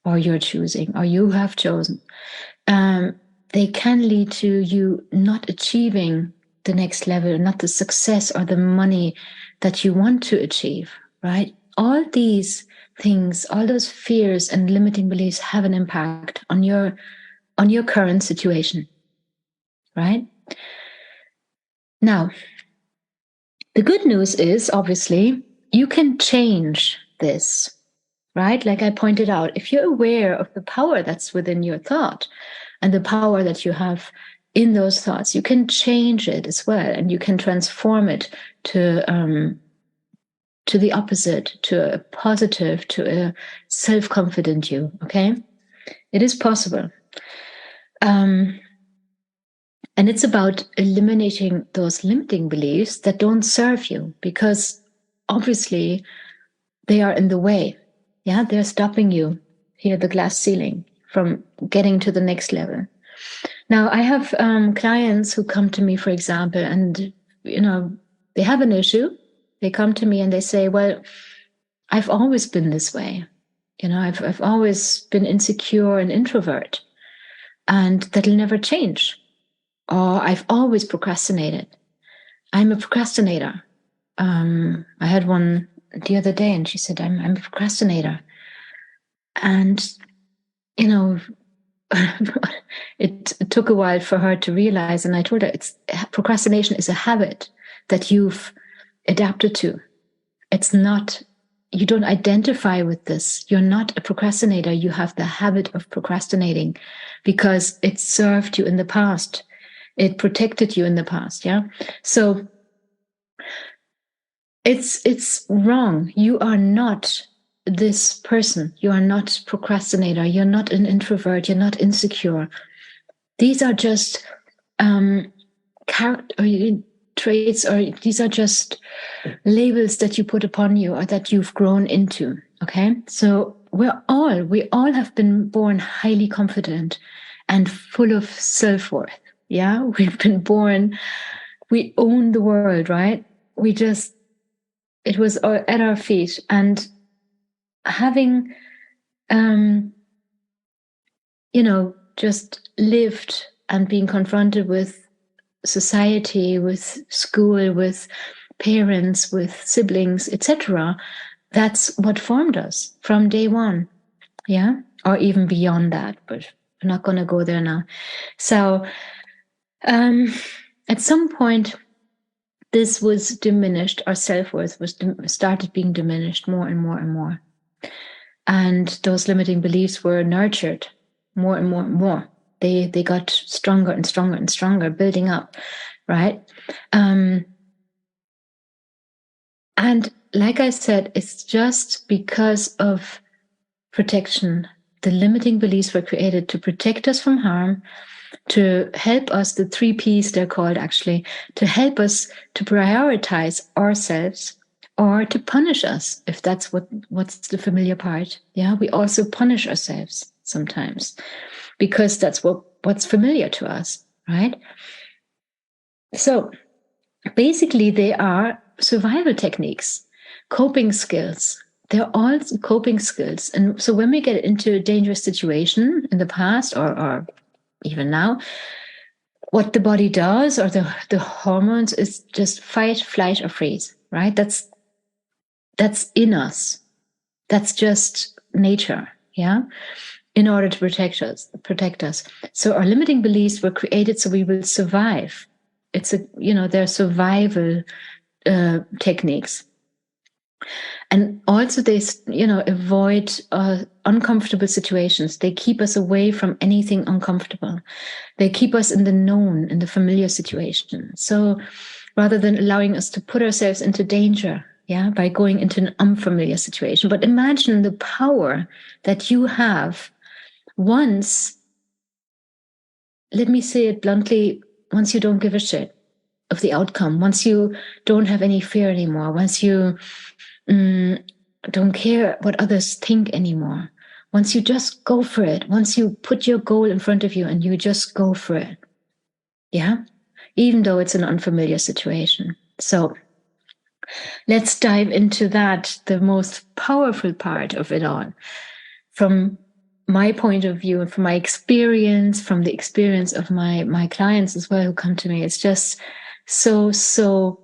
[SPEAKER 1] or you're choosing, or you have chosen? They can lead to you not achieving the next level, not the success or the money that you want to achieve, right? All these things, all those fears and limiting beliefs have an impact on your current situation, right? Now, the good news is, obviously, you can change this, right? Like I pointed out, if you're aware of the power that's within your thought and the power that you have in those thoughts, you can change it as well, and you can transform it to the opposite, to a positive, to a self-confident you, okay? It is possible. And it's about eliminating those limiting beliefs that don't serve you, because obviously they are in the way. Yeah, they're stopping you, here, the glass ceiling, from getting to the next level. Now, I have clients who come to me, for example, and, they have an issue. They come to me and they say, well, I've always been this way. I've always been insecure and introvert, and that'll never change. Or I've always procrastinated. I'm a procrastinator. I had one the other day, and she said, I'm a procrastinator. And, it took a while for her to realize, and I told her, procrastination is a habit that you've adapted to. It's not, you don't identify with this. You're not a procrastinator. You have the habit of procrastinating because it served you in the past. It protected you in the past, yeah? So It's wrong. You are not this person. You are not procrastinator. You're not an introvert. You're not insecure. These are just character traits, or these are just labels that you put upon you or that you've grown into. Okay, so we all have been born highly confident and full of self-worth. Yeah, we've been born, we own the world, right? We just, it was at our feet. And having just lived and being confronted with society, with school, with parents, with siblings, etc., that's what formed us from day one. Yeah, or even beyond that, but we're not going to go there now. So at some point, this was diminished. Our self-worth was started being diminished more and more and more, and those limiting beliefs were nurtured more and more and more. They got stronger and stronger and stronger, building up, right? And like I said, it's just because of protection. The limiting beliefs were created to protect us from harm, to help us, the 3 Ps they're called actually, to help us to prioritize ourselves, or to punish us, if that's what's the familiar part. Yeah, we also punish ourselves sometimes because that's what's familiar to us, right? So basically they are survival techniques, coping skills. They're all coping skills. And so when we get into a dangerous situation in the past, or even now, what the body does, or the hormones, is just fight, flight, or freeze, right? That's in us. That's just nature, yeah? In order to protect us. So our limiting beliefs were created so we will survive. They're survival techniques. And also they, avoid uncomfortable situations. They keep us away from anything uncomfortable. They keep us in the known, in the familiar situation. So rather than allowing us to put ourselves into danger, yeah, by going into an unfamiliar situation. But imagine the power that you have once, let me say it bluntly, once you don't give a shit of the outcome, once you don't have any fear anymore, once you don't care what others think anymore, once you just go for it, once you put your goal in front of you and you just go for it, yeah, even though it's an unfamiliar situation. So let's dive into that, the most powerful part of it all. From my point of view and from my experience, from the experience of my clients as well who come to me, it's just so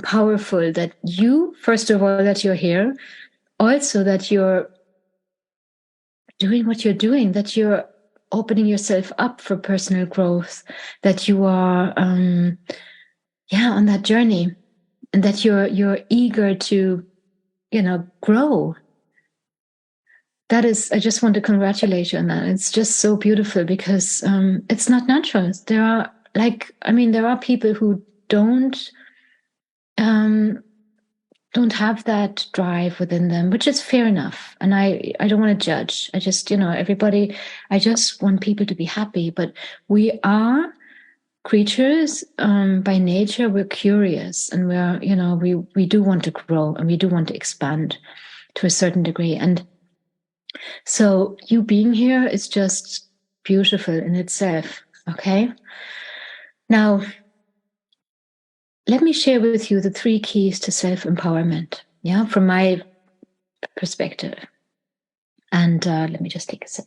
[SPEAKER 1] powerful that you, first of all, that you're here, also that you're doing what you're doing, that you're opening yourself up for personal growth, that you are on that journey, and that you're eager to grow. That is, I just want to congratulate you on that. It's just so beautiful because it's not natural. There are people who don't have that drive within them, which is fair enough. And I don't want to judge. I just, everybody, I just want people to be happy. But we are creatures by nature. We're curious, and we do want to grow, and we do want to expand to a certain degree. And so you being here is just beautiful in itself. Okay. Now, let me share with you the 3 keys to self-empowerment, yeah, from my perspective. And let me just take a sip.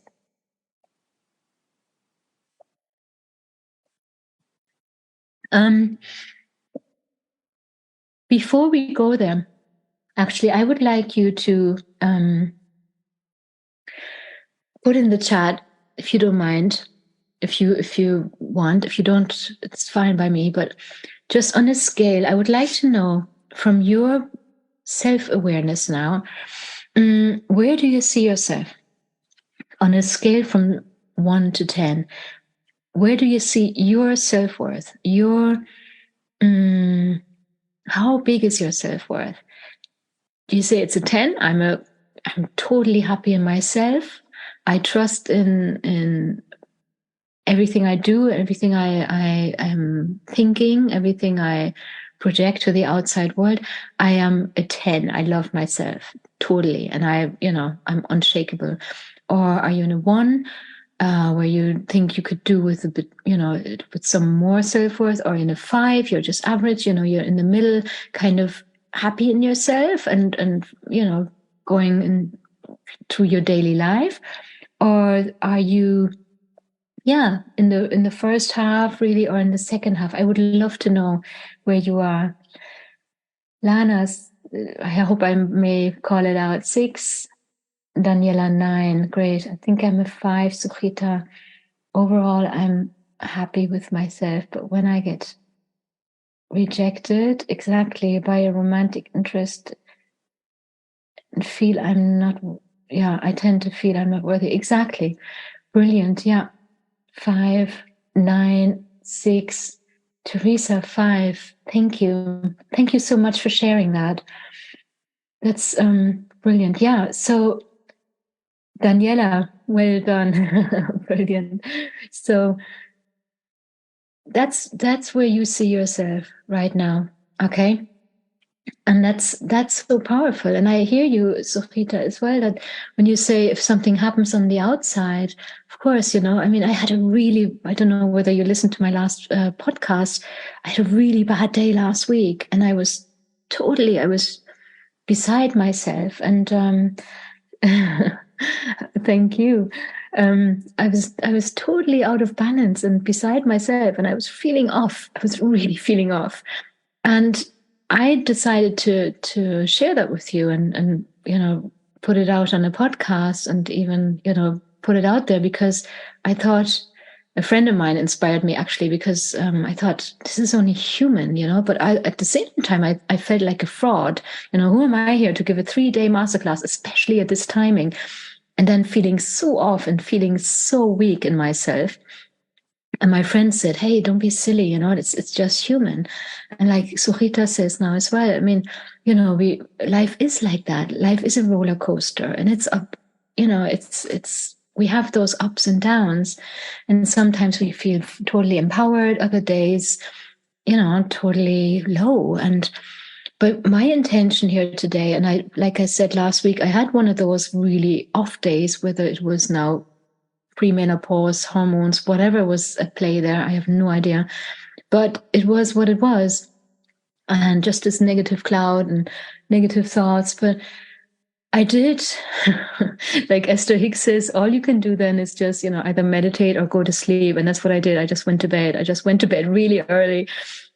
[SPEAKER 1] Before we go there, actually, I would like you to put in the chat, if you don't mind, if you want. If you don't, it's fine by me. But just on a scale, I would like to know from your self-awareness now, where do you see yourself on a scale from 1 to 10? Where do you see your self-worth, your
[SPEAKER 2] How big is your self-worth? Do you say it's a 10? I'm totally happy in myself. I trust in everything I do, everything I am thinking, everything I project to the outside world. I am a 10. I love myself totally. And I'm unshakable. Or are you in a 1, where you think you could do with a bit, with some more self-worth, or in a 5, you're just average, you're in the middle, kind of happy in yourself and going through your daily life? Or are you, yeah, in the first half really, or in the second half? I would love to know where you are. Lana's, I hope I may call it out, 6. Daniela, 9. Great. I think I'm a 5. Sukhita, overall I'm happy with myself, but when I get rejected exactly by a romantic interest and feel I'm not, I tend to feel I'm not worthy. Exactly. Brilliant. Yeah. 5, 9, 6. Teresa, 5. Thank you. Thank you so much for sharing that. That's brilliant. Yeah. So Daniela, well done. Brilliant. So that's where you see yourself right now. Okay. And that's so powerful. And I hear you, Sophita, as well, that when you say if something happens on the outside, of course, I mean, I don't know whether you listened to my last podcast. I had a really bad day last week, and I was beside myself. And thank you. I was totally out of balance and beside myself, and I was feeling off. I was really feeling off. And I decided to share that with you and put it out on a podcast, and even put it out there, because I thought a friend of mine inspired me, actually, because I thought this is only human, but at the same time I felt like a fraud. Who am I here to give a 3-day masterclass, especially at this timing, and then feeling so off and feeling so weak in myself. And my friend said, "Hey, don't be silly. It's just human." And like Suhita says now as well, I mean, life is like that. Life is a roller coaster, and it's up. We have those ups and downs, and sometimes we feel totally empowered. Other days, totally low. But my intention here today, and like I said last week, I had one of those really off days, whether it was now premenopause, hormones, whatever was at play there. I have no idea. But it was what it was. And just this negative cloud and negative thoughts. But I did, like Esther Hicks says, all you can do then is just, either meditate or go to sleep. And that's what I did. I just went to bed. I just went to bed really early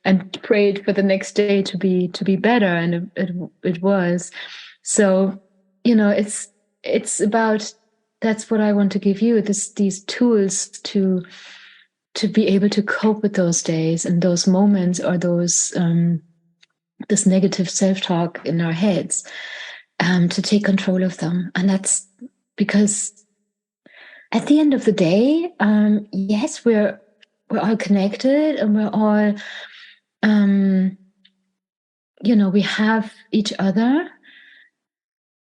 [SPEAKER 2] and prayed for the next day to be better. And it was. So, it's about, that's what I want to give you, these tools to be able to cope with those days and those moments, or those this negative self-talk in our heads, to take control of them. And that's because at the end of the day, yes, we're all connected, and we're all we have each other.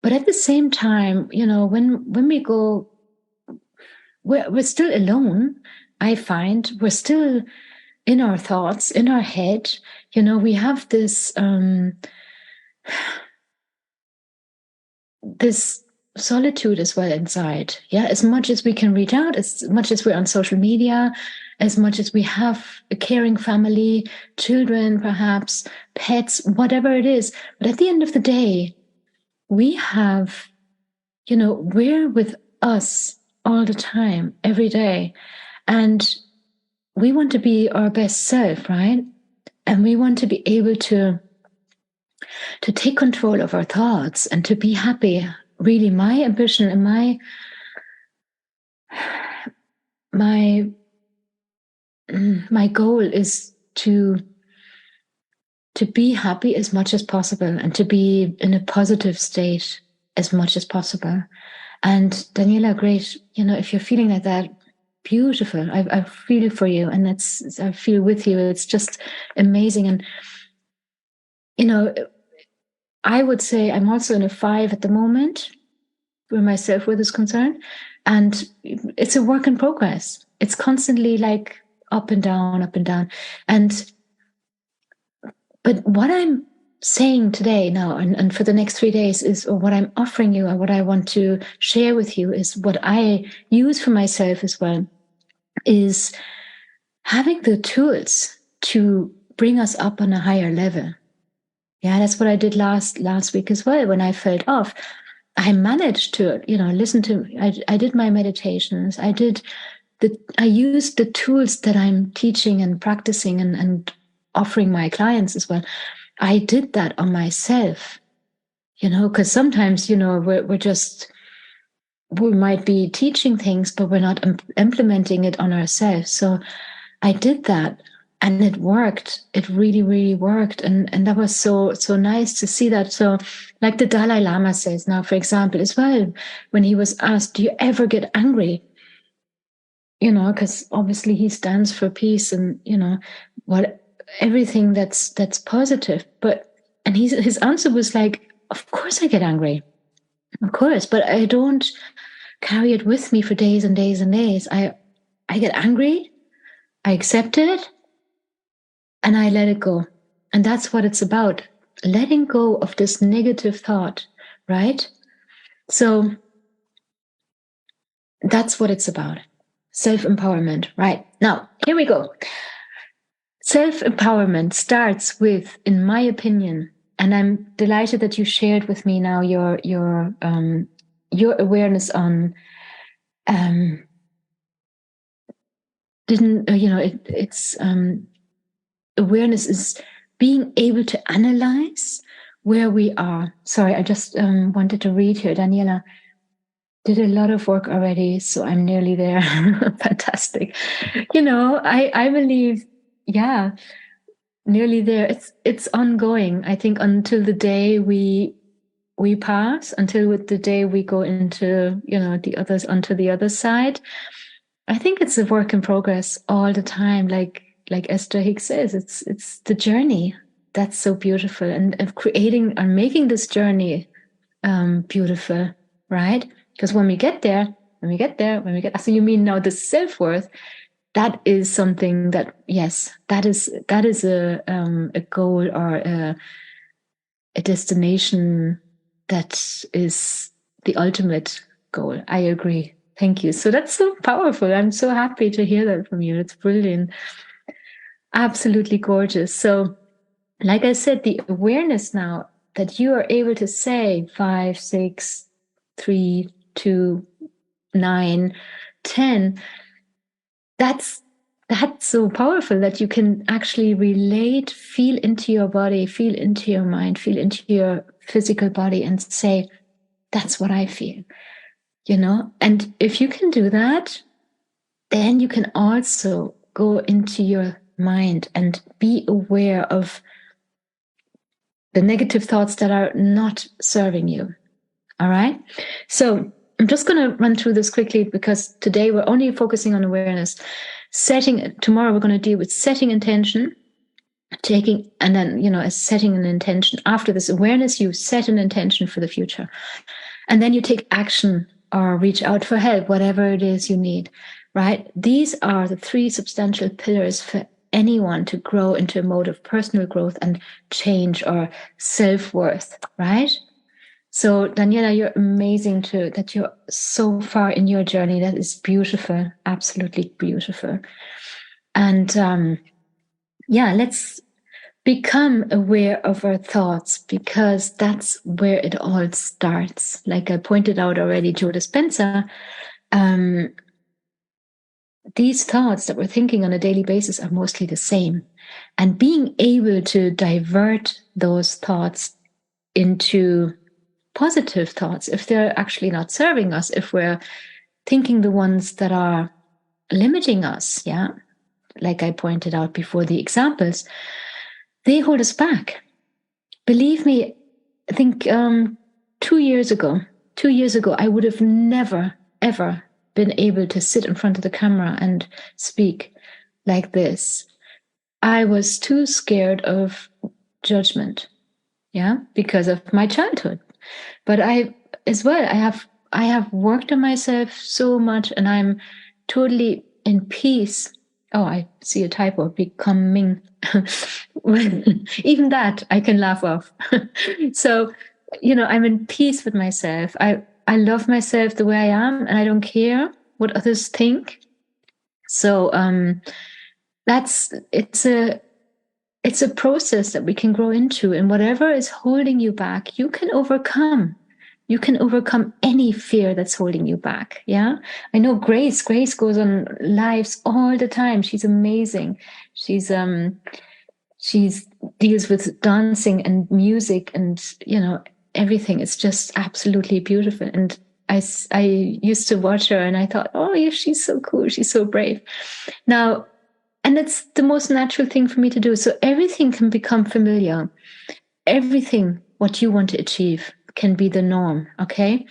[SPEAKER 2] But at the same time, when we go, we're still alone. I find we're still in our thoughts, in our head. We have this this solitude as well inside. Yeah, as much as we can reach out, as much as we're on social media, as much as we have a caring family, children, perhaps pets, whatever it is. But at the end of the day, we have, we're with us all the time, every day. And we want to be our best self, right? And we want to be able to take control of our thoughts and to be happy. Really, my ambition and my goal is to be happy as much as possible, and to be in a positive state as much as possible. And Daniela, great. If you're feeling like that, beautiful. I feel for you, and I feel with you. It's just amazing. And I would say I'm also in a 5 at the moment where my self-worth is concerned. And it's a work in progress. It's constantly like up and down, up and down. But what I'm saying today now and for the next 3 days is, or what I'm offering you and what I want to share with you is what I use for myself as well, is having the tools to bring us up on a higher level. Yeah, that's what I did last week as well. When I felt off, I managed to, listen to, I did my meditations. I used the tools that I'm teaching and practicing and offering my clients as well. I did that on myself, because sometimes, we might be teaching things, but we're not implementing it on ourselves. So I did that and it worked. It really, really worked. And that was so nice to see that. So like the Dalai Lama says now, for example, as well, when he was asked, do you ever get angry? Because obviously he stands for peace and, everything that's positive. And his answer was like, of course I get angry. Of course, but I don't carry it with me for days and days and days. I get angry, I accept it, and I let it go. And that's what it's about. Letting go of this negative thought, right? So that's what it's about. Self-empowerment, right? Now, here we go. Self-empowerment starts with, in my opinion, and I'm delighted that you shared with me now your awareness on awareness is being able to analyze where we are. Sorry, I just wanted to read here. Daniela did a lot of work already, so I'm nearly there. Fantastic. I believe, yeah, nearly there. It's ongoing. I think until the day we pass, until with the day we go into, the others onto the other side. I think it's a work in progress all the time. Like Esther Hicks says, it's the journey that's so beautiful, and creating and making this journey beautiful, right? Because when we get there, so you mean now the self-worth, that is something that, yes, that is a goal or a destination that is the ultimate goal. I agree. Thank you. So that's so powerful. I'm so happy to hear that from you. It's brilliant. Absolutely gorgeous. So, like I said, the awareness now that you are able to say 5, 6, 3, 2, 9, 10, that's so powerful that you can actually relate, feel into your body, feel into your mind, feel into your physical body and say, that's what I feel, And if you can do that, then you can also go into your mind and be aware of the negative thoughts that are not serving you. All right. So I'm just going to run through this quickly because today we're only focusing on awareness. Tomorrow we're going to deal with setting intention, and then, setting an intention. After this awareness, you set an intention for the future. And then you take action or reach out for help, whatever it is you need, right? These are the 3 substantial pillars for anyone to grow into a mode of personal growth and change or self-worth, right? So Daniela, you're amazing too, that you're so far in your journey. That is beautiful, absolutely beautiful. And let's become aware of our thoughts because that's where it all starts. Like I pointed out already, Joe Dispenza, these thoughts that we're thinking on a daily basis are mostly the same. And being able to divert those thoughts into positive thoughts, if they're actually not serving us, if we're thinking the ones that are limiting us, yeah, like I pointed out before, the examples, they hold us back. Believe me, I think 2 years ago, I would have never, ever been able to sit in front of the camera and speak like this. I was too scared of judgment. yeah, because of my childhood. But as well, I have worked on myself so much, and I'm totally in peace. Oh, I see a typo, becoming. Even that I can laugh off. So, I'm in peace with myself. I love myself the way I am, and I don't care what others think. So that's it's a process that we can grow into, and whatever is holding you back, you can overcome. You can overcome any fear that's holding you back. Yeah. I know Grace goes on lives all the time. She's amazing. She's deals with dancing and music and, everything. It's just absolutely beautiful. And I used to watch her and I thought, oh yeah, she's so cool. She's so brave. Now, and it's the most natural thing for me to do. So everything can become familiar. Everything what you want to achieve can be the norm. Okay.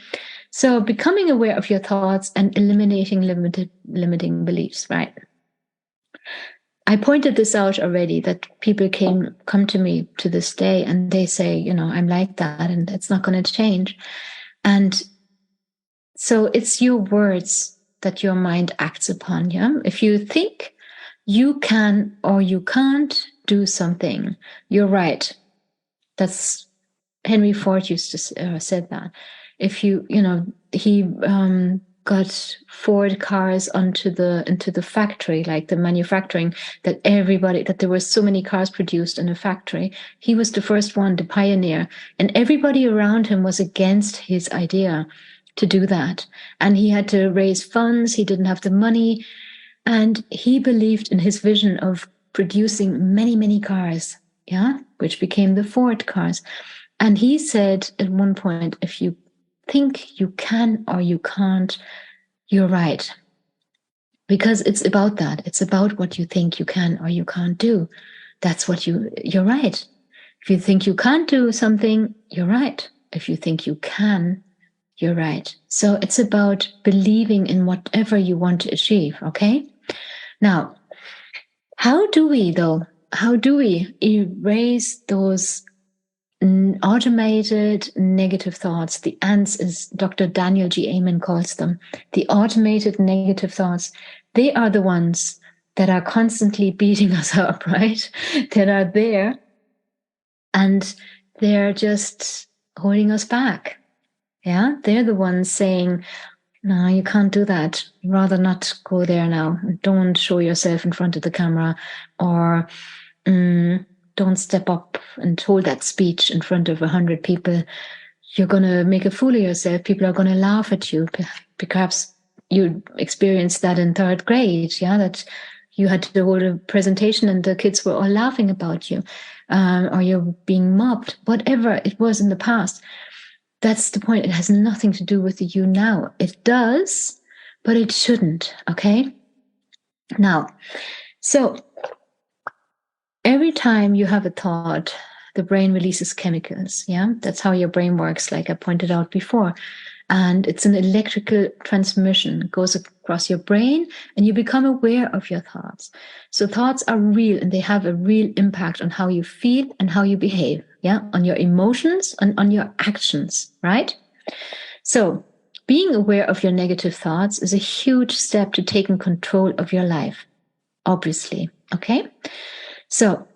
[SPEAKER 2] So becoming aware of your thoughts and eliminating limiting beliefs, right? I pointed this out already, that people come to me to this day and they say, I'm like that and it's not going to change. And so it's your words that your mind acts upon. Yeah. If you think you can or you can't do something, you're right. That's Henry Ford used to said that. If he got Ford cars into the factory, like the manufacturing, that there were so many cars produced in a factory. He was the first one, the pioneer, and everybody around him was against his idea to do that. And he had to raise funds. He didn't have the money, and he believed in his vision of producing many, many cars. Yeah, which became the Ford cars. And he said at one point, if you think you can or you can't, you're right. Because it's about that. It's about what you think you can or you can't do. That's what you're right. If you think you can't do something, you're right. If you think you can, you're right. So it's about believing in whatever you want to achieve. Okay. Now, how do we erase those automated negative thoughts? The ants, as Dr. Daniel G. Amen calls them, the automated negative thoughts. They are the ones that are constantly beating us up, right? That are there and they're just holding us back. Yeah, they're the ones saying, no, you can't do that. Rather not go there now. Don't show yourself in front of the camera, or don't step up and hold that speech in front of 100 people. You're going to make a fool of yourself. People are going to laugh at you. Perhaps you experienced that in third grade, yeah, that you had to hold a presentation and the kids were all laughing about you, or you're being mobbed, whatever it was in the past. That's the point. It has nothing to do with you now. It does, but it shouldn't. Okay. Now, so every time you have a thought, the brain releases chemicals. Yeah. That's how your brain works, like I pointed out before. And it's an electrical transmission. It goes across your brain and you become aware of your thoughts. So thoughts are real and they have a real impact on how you feel and how you behave. Yeah. On your emotions and on your actions, right? So being aware of your negative thoughts is a huge step to taking control of your life, obviously. Okay. So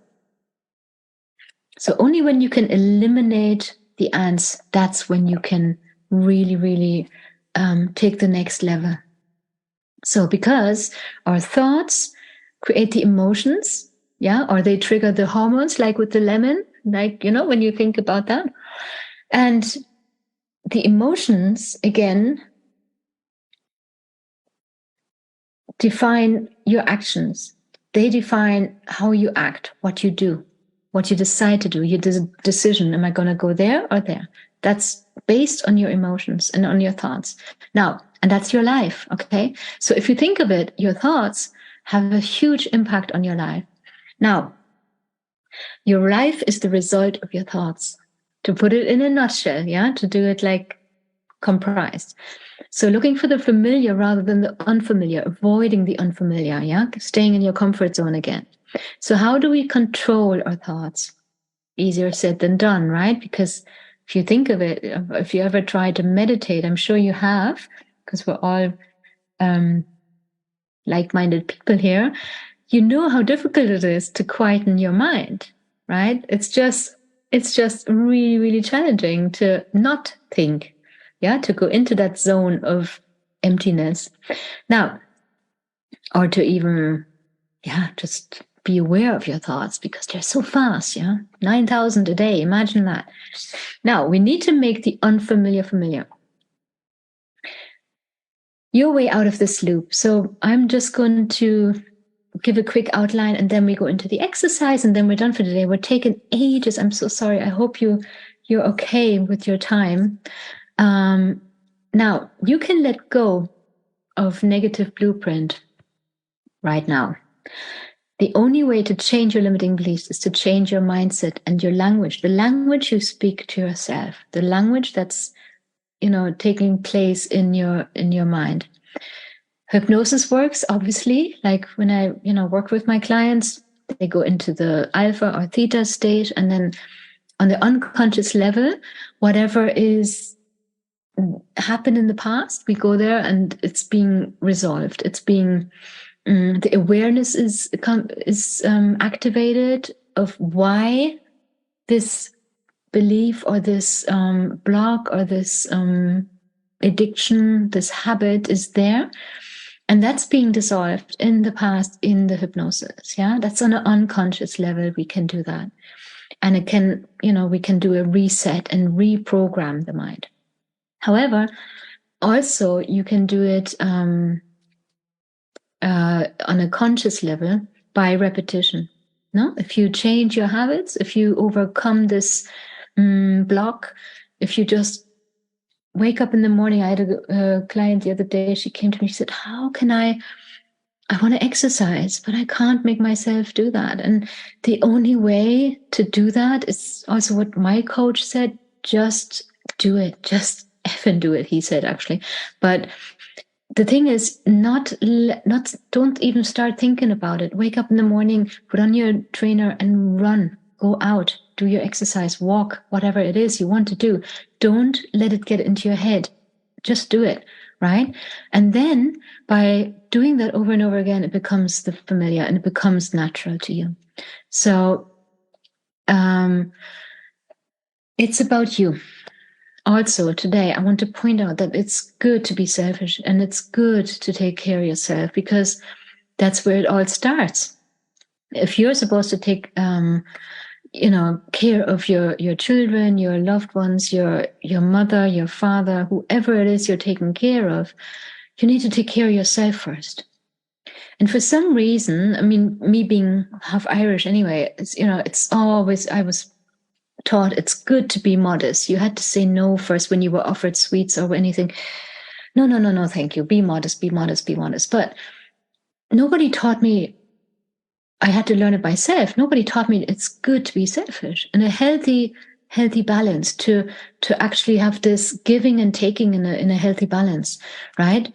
[SPEAKER 2] only when you can eliminate the ants, that's when you can really, really take the next level. So because our thoughts create the emotions, yeah, or they trigger the hormones, like with the lemon, like, when you think about that. And the emotions, again, define your actions. They define how you act, what you do, what you decide to do, your decision. Am I going to go there or there? That's based on your emotions and on your thoughts. Now, and that's your life, okay? So if you think of it, your thoughts have a huge impact on your life. Now, your life is the result of your thoughts. To put it in a nutshell, yeah, to do it like comprised. So looking for the familiar rather than the unfamiliar, avoiding the unfamiliar, yeah, staying in your comfort zone again. So how do we control our thoughts? easier said than done, right? Because if you think of it, if you ever try to meditate, I'm sure you have, because we're all like-minded people here, you know how difficult it is to quieten your mind, right? It's just really, really challenging to not think, yeah, to go into that zone of emptiness. Now, or to even, yeah, just be aware of your thoughts because they're so fast, yeah? 9,000 a day, imagine that. Now, we need to make the unfamiliar familiar. Your way out of this loop. So I'm just going to give a quick outline and then we go into the exercise and then we're done for today. We're taking ages. I'm so sorry. I hope you're okay with your time. Now, you can let go of negative blueprint right now. The only way to change your limiting beliefs is to change your mindset and your language, the language you speak to yourself, the language that's, taking place in your mind. Hypnosis works, obviously. Like when I, work with my clients, they go into the alpha or theta state, and then on the unconscious level, whatever is happened in the past, we go there and it's being resolved. It's being the awareness is activated of why this belief or this block or this addiction, this habit is there. And that's being dissolved in the past in the hypnosis. Yeah, that's on an unconscious level. We can do that. And it can, we can do a reset and reprogram the mind. However, also you can do it on a conscious level by repetition. No, if you change your habits, if you overcome this block, if you just wake up in the morning. I had a client the other day. She came to me. She said, "How can I want to exercise, but I can't make myself do that." And the only way to do that is also what my coach said: just do it. Just effing do it. He said actually, but the thing is, not don't even start thinking about it. Wake up in the morning, put on your trainer, and run. Go out, do your exercise, walk, whatever it is you want to do. Don't let it get into your head. Just do it, right? And then by doing that over and over again, it becomes the familiar and it becomes natural to you. So it's about you. Also, today, I want to point out that it's good to be selfish and it's good to take care of yourself because that's where it all starts. If you're supposed to take care of your children, your loved ones, your mother, your father, whoever it is you're taking care of, you need to take care of yourself first. And for some reason, I mean, me being half Irish anyway, it's always, I was taught it's good to be modest. You had to say no first when you were offered sweets or anything. No, thank you. Be modest, be modest, be modest. But nobody taught me. I had to learn it myself. Nobody taught me it's good to be selfish and a healthy balance to actually have this giving and taking in a healthy balance, right?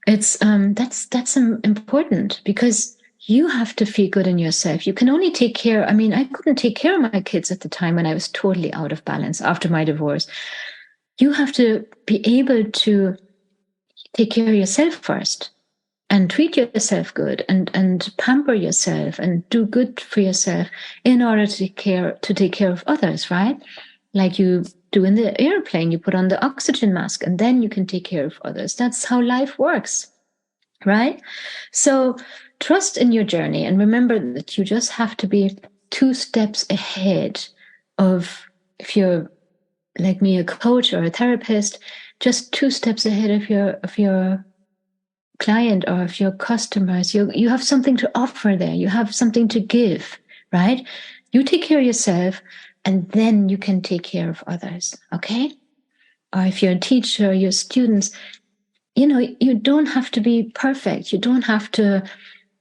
[SPEAKER 2] It's that's important because you have to feel good in yourself. You can only take care. I mean, I couldn't take care of my kids at the time when I was totally out of balance after my divorce. You have to be able to take care of yourself first and treat yourself good and pamper yourself and do good for yourself in order to take care of others, right? Like you do in the airplane, you put on the oxygen mask and then you can take care of others. That's how life works, right? So trust in your journey and remember that you just have to be 2 steps ahead of, if you're like me, a coach or a therapist, just 2 steps ahead of your client or of your customers. You have something to offer there. You have something to give, right? You take care of yourself and then you can take care of others, okay? Or if you're a teacher, your students, you don't have to be perfect. You don't have to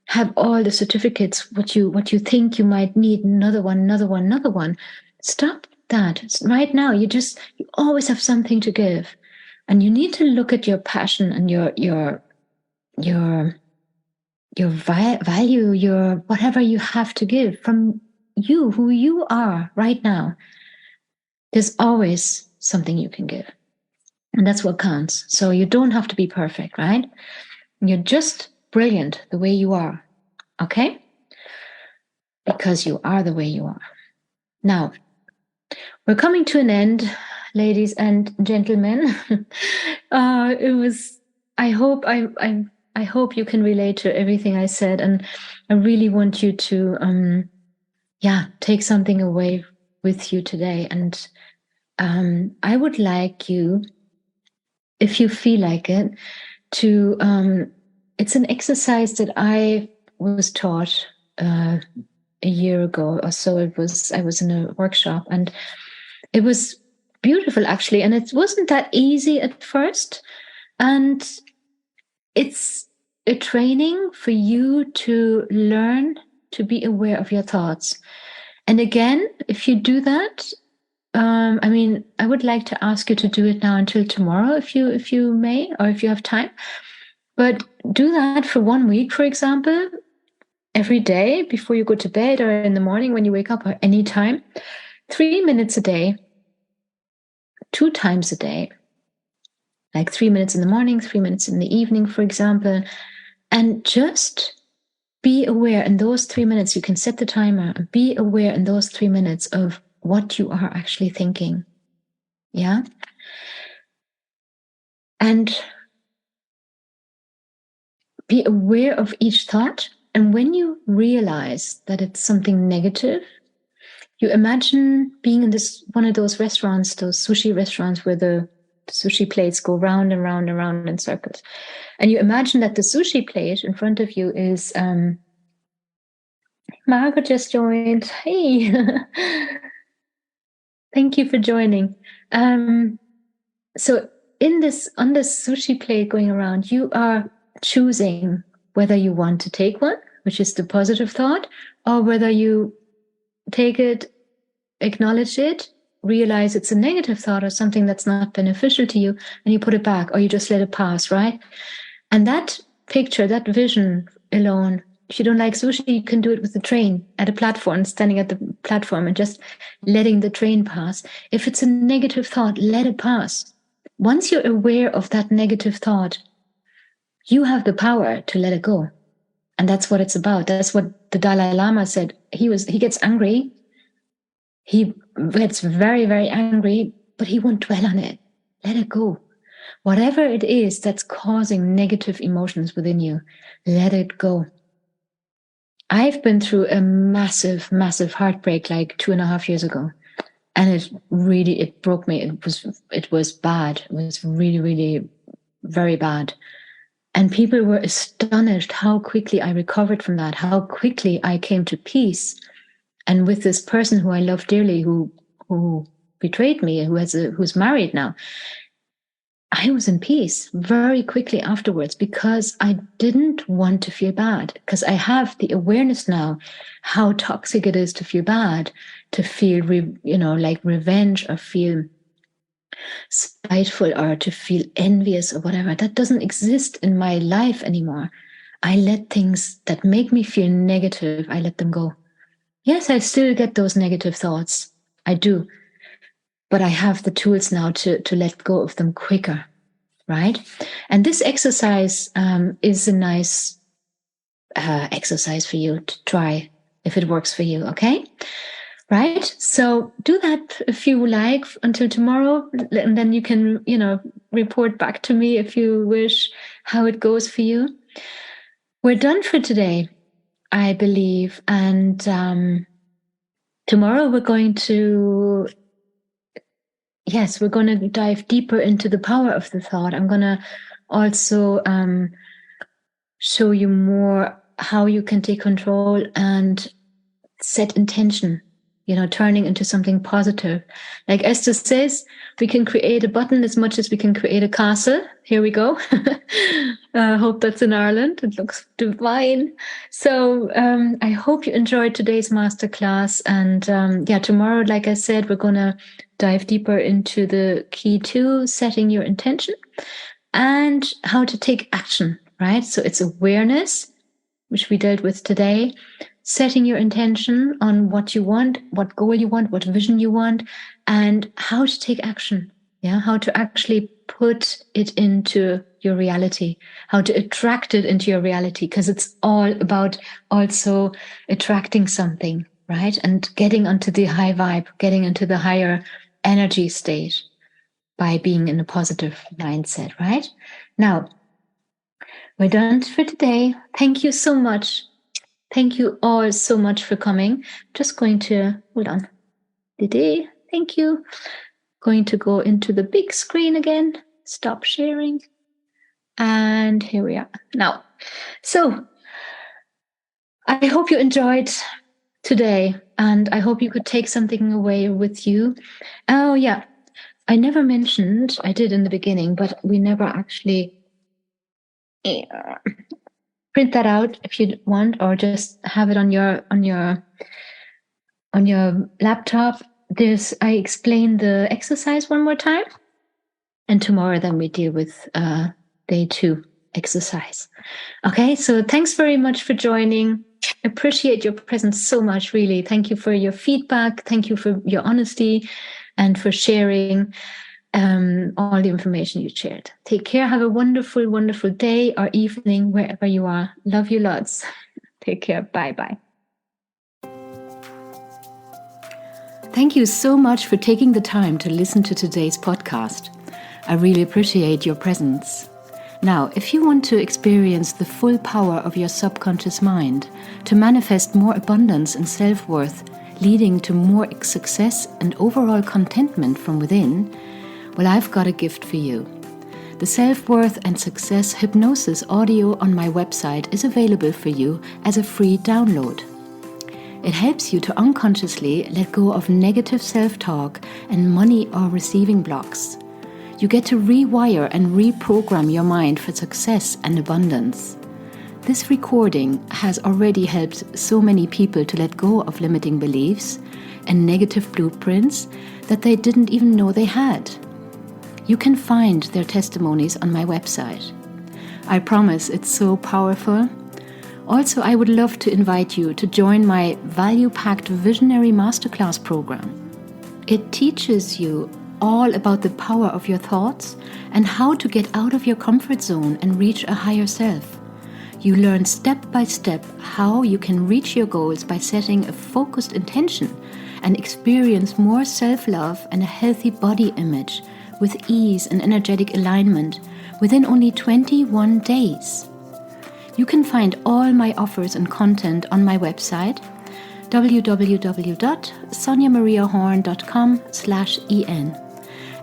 [SPEAKER 2] have all the certificates, what you think you might need, another one. Stop that. Right now, you always have something to give. And you need to look at your passion and your value, your whatever you have to give from you, who you are right now, there's always something you can give. And that's what counts. So you don't have to be perfect, right? You're just brilliant the way you are. Okay? Because you are the way you are. Now, we're coming to an end, ladies and gentlemen. It was. I hope I hope you can relate to everything I said, and I really want you to, take something away with you today. And I would like you, if you feel like it, to. It's an exercise that I was taught a year ago or so. I was in a workshop, and it was beautiful actually, and it wasn't that easy at first. And it's a training for you to learn to be aware of your thoughts. And again, if you do that, I would like to ask you to do it now until tomorrow, if you may, or if you have time. But do that for 1 week, for example, every day before you go to bed or in the morning when you wake up or any time. 3 minutes a day, 2 times a day, like 3 minutes in the morning, 3 minutes in the evening, for example, and just be aware in those 3 minutes. You can set the timer and be aware in those 3 minutes of what you are actually thinking. Yeah. And be aware of each thought. And when you realize that it's something negative, you imagine being in this one of those restaurants, those sushi restaurants where the sushi plates go round and round and round in circles. And you imagine that the sushi plate in front of you is Margaret just joined. Hey. Thank you for joining. So on this sushi plate going around, you are choosing whether you want to take one, which is the positive thought, or whether you take it, acknowledge it, realize it's a negative thought or something that's not beneficial to you, and you put it back, or you just let it pass, right? And that picture, that vision alone, if you don't like sushi, you can do it with the train at a platform, standing at the platform and just letting the train pass. If it's a negative thought, let it pass. Once you're aware of that negative thought, you have the power to let it go. And that's what it's about. That's what the Dalai Lama said. He gets angry. He gets very, very angry, but he won't dwell on it. Let it go. Whatever it is that's causing negative emotions within you, let it go. I've been through a massive, massive heartbreak like 2.5 years ago. And it broke me. It was bad. It was really, really very bad. And people were astonished how quickly I recovered from that, how quickly I came to peace. And with this person who I love dearly, who betrayed me, who's married now, I was in peace very quickly afterwards because I didn't want to feel bad, because I have the awareness now how toxic it is to feel bad, to feel, like revenge, or feel spiteful, or to feel envious or whatever. That doesn't exist in my life anymore. I let things that make me feel negative, I let them go. Yes, I still get those negative thoughts. I do. But I have the tools now to let go of them quicker, right? And this exercise is a nice exercise for you to try if it works for you, okay? Right? So do that if you like until tomorrow, and then you can, report back to me if you wish how it goes for you. We're done for today, I believe. And tomorrow we're going to dive deeper into the power of the thought. I'm going to also show you more how you can take control and set intention, turning into something positive. Like Esther says, we can create a button as much as we can create a castle. Here we go. I hope that's in Ireland. It looks divine. So I hope you enjoyed today's masterclass. And tomorrow, like I said, we're going to dive deeper into the key to setting your intention and how to take action, right? So it's awareness, which we dealt with today, setting your intention on what you want, what goal you want, what vision you want, and how to take action. Yeah, how to actually put it into your reality, how to attract it into your reality, because it's all about also attracting something, right? And getting onto the high vibe, getting into the higher energy state by being in a positive mindset, right? Now, we're done for today. Thank you so much. Thank you all so much for coming. Just going to, hold on. Thank you. Going to go into the big screen again. Stop sharing. And here we are now. So I hope you enjoyed today, and I hope you could take something away with you. Oh, yeah. I never mentioned, I did in the beginning, but we never actually print that out if you want, or just have it on your laptop. I explain the exercise one more time, and tomorrow then we deal with day 2 exercise. Okay, so thanks very much for joining. Appreciate your presence so much, really. Thank you for your feedback. Thank you for your honesty and for sharing all the information you shared. Take care. Have a wonderful, wonderful day or evening wherever you are. Love you lots. Take care. Bye-bye.
[SPEAKER 1] Thank you so much for taking the time to listen to today's podcast. I really appreciate your presence. Now, if you want to experience the full power of your subconscious mind, to manifest more abundance and self-worth, leading to more success and overall contentment from within, well, I've got a gift for you. The Self-Worth and Success Hypnosis audio on my website is available for you as a free download. It helps you to unconsciously let go of negative self-talk and money or receiving blocks. You get to rewire and reprogram your mind for success and abundance. This recording has already helped so many people to let go of limiting beliefs and negative blueprints that they didn't even know they had. You can find their testimonies on my website. I promise it's so powerful. Also, I would love to invite you to join my value-packed Visionary Masterclass program. It teaches you all about the power of your thoughts and how to get out of your comfort zone and reach a higher self. You learn step by step how you can reach your goals by setting a focused intention and experience more self-love and a healthy body image with ease and energetic alignment within only 21 days. You can find all my offers and content on my website, www.soniamariahorn.com/en.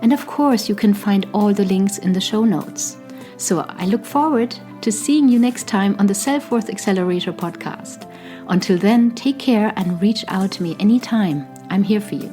[SPEAKER 1] And of course, you can find all the links in the show notes. So I look forward to seeing you next time on the Self-Worth Accelerator podcast. Until then, take care and reach out to me anytime. I'm here for you.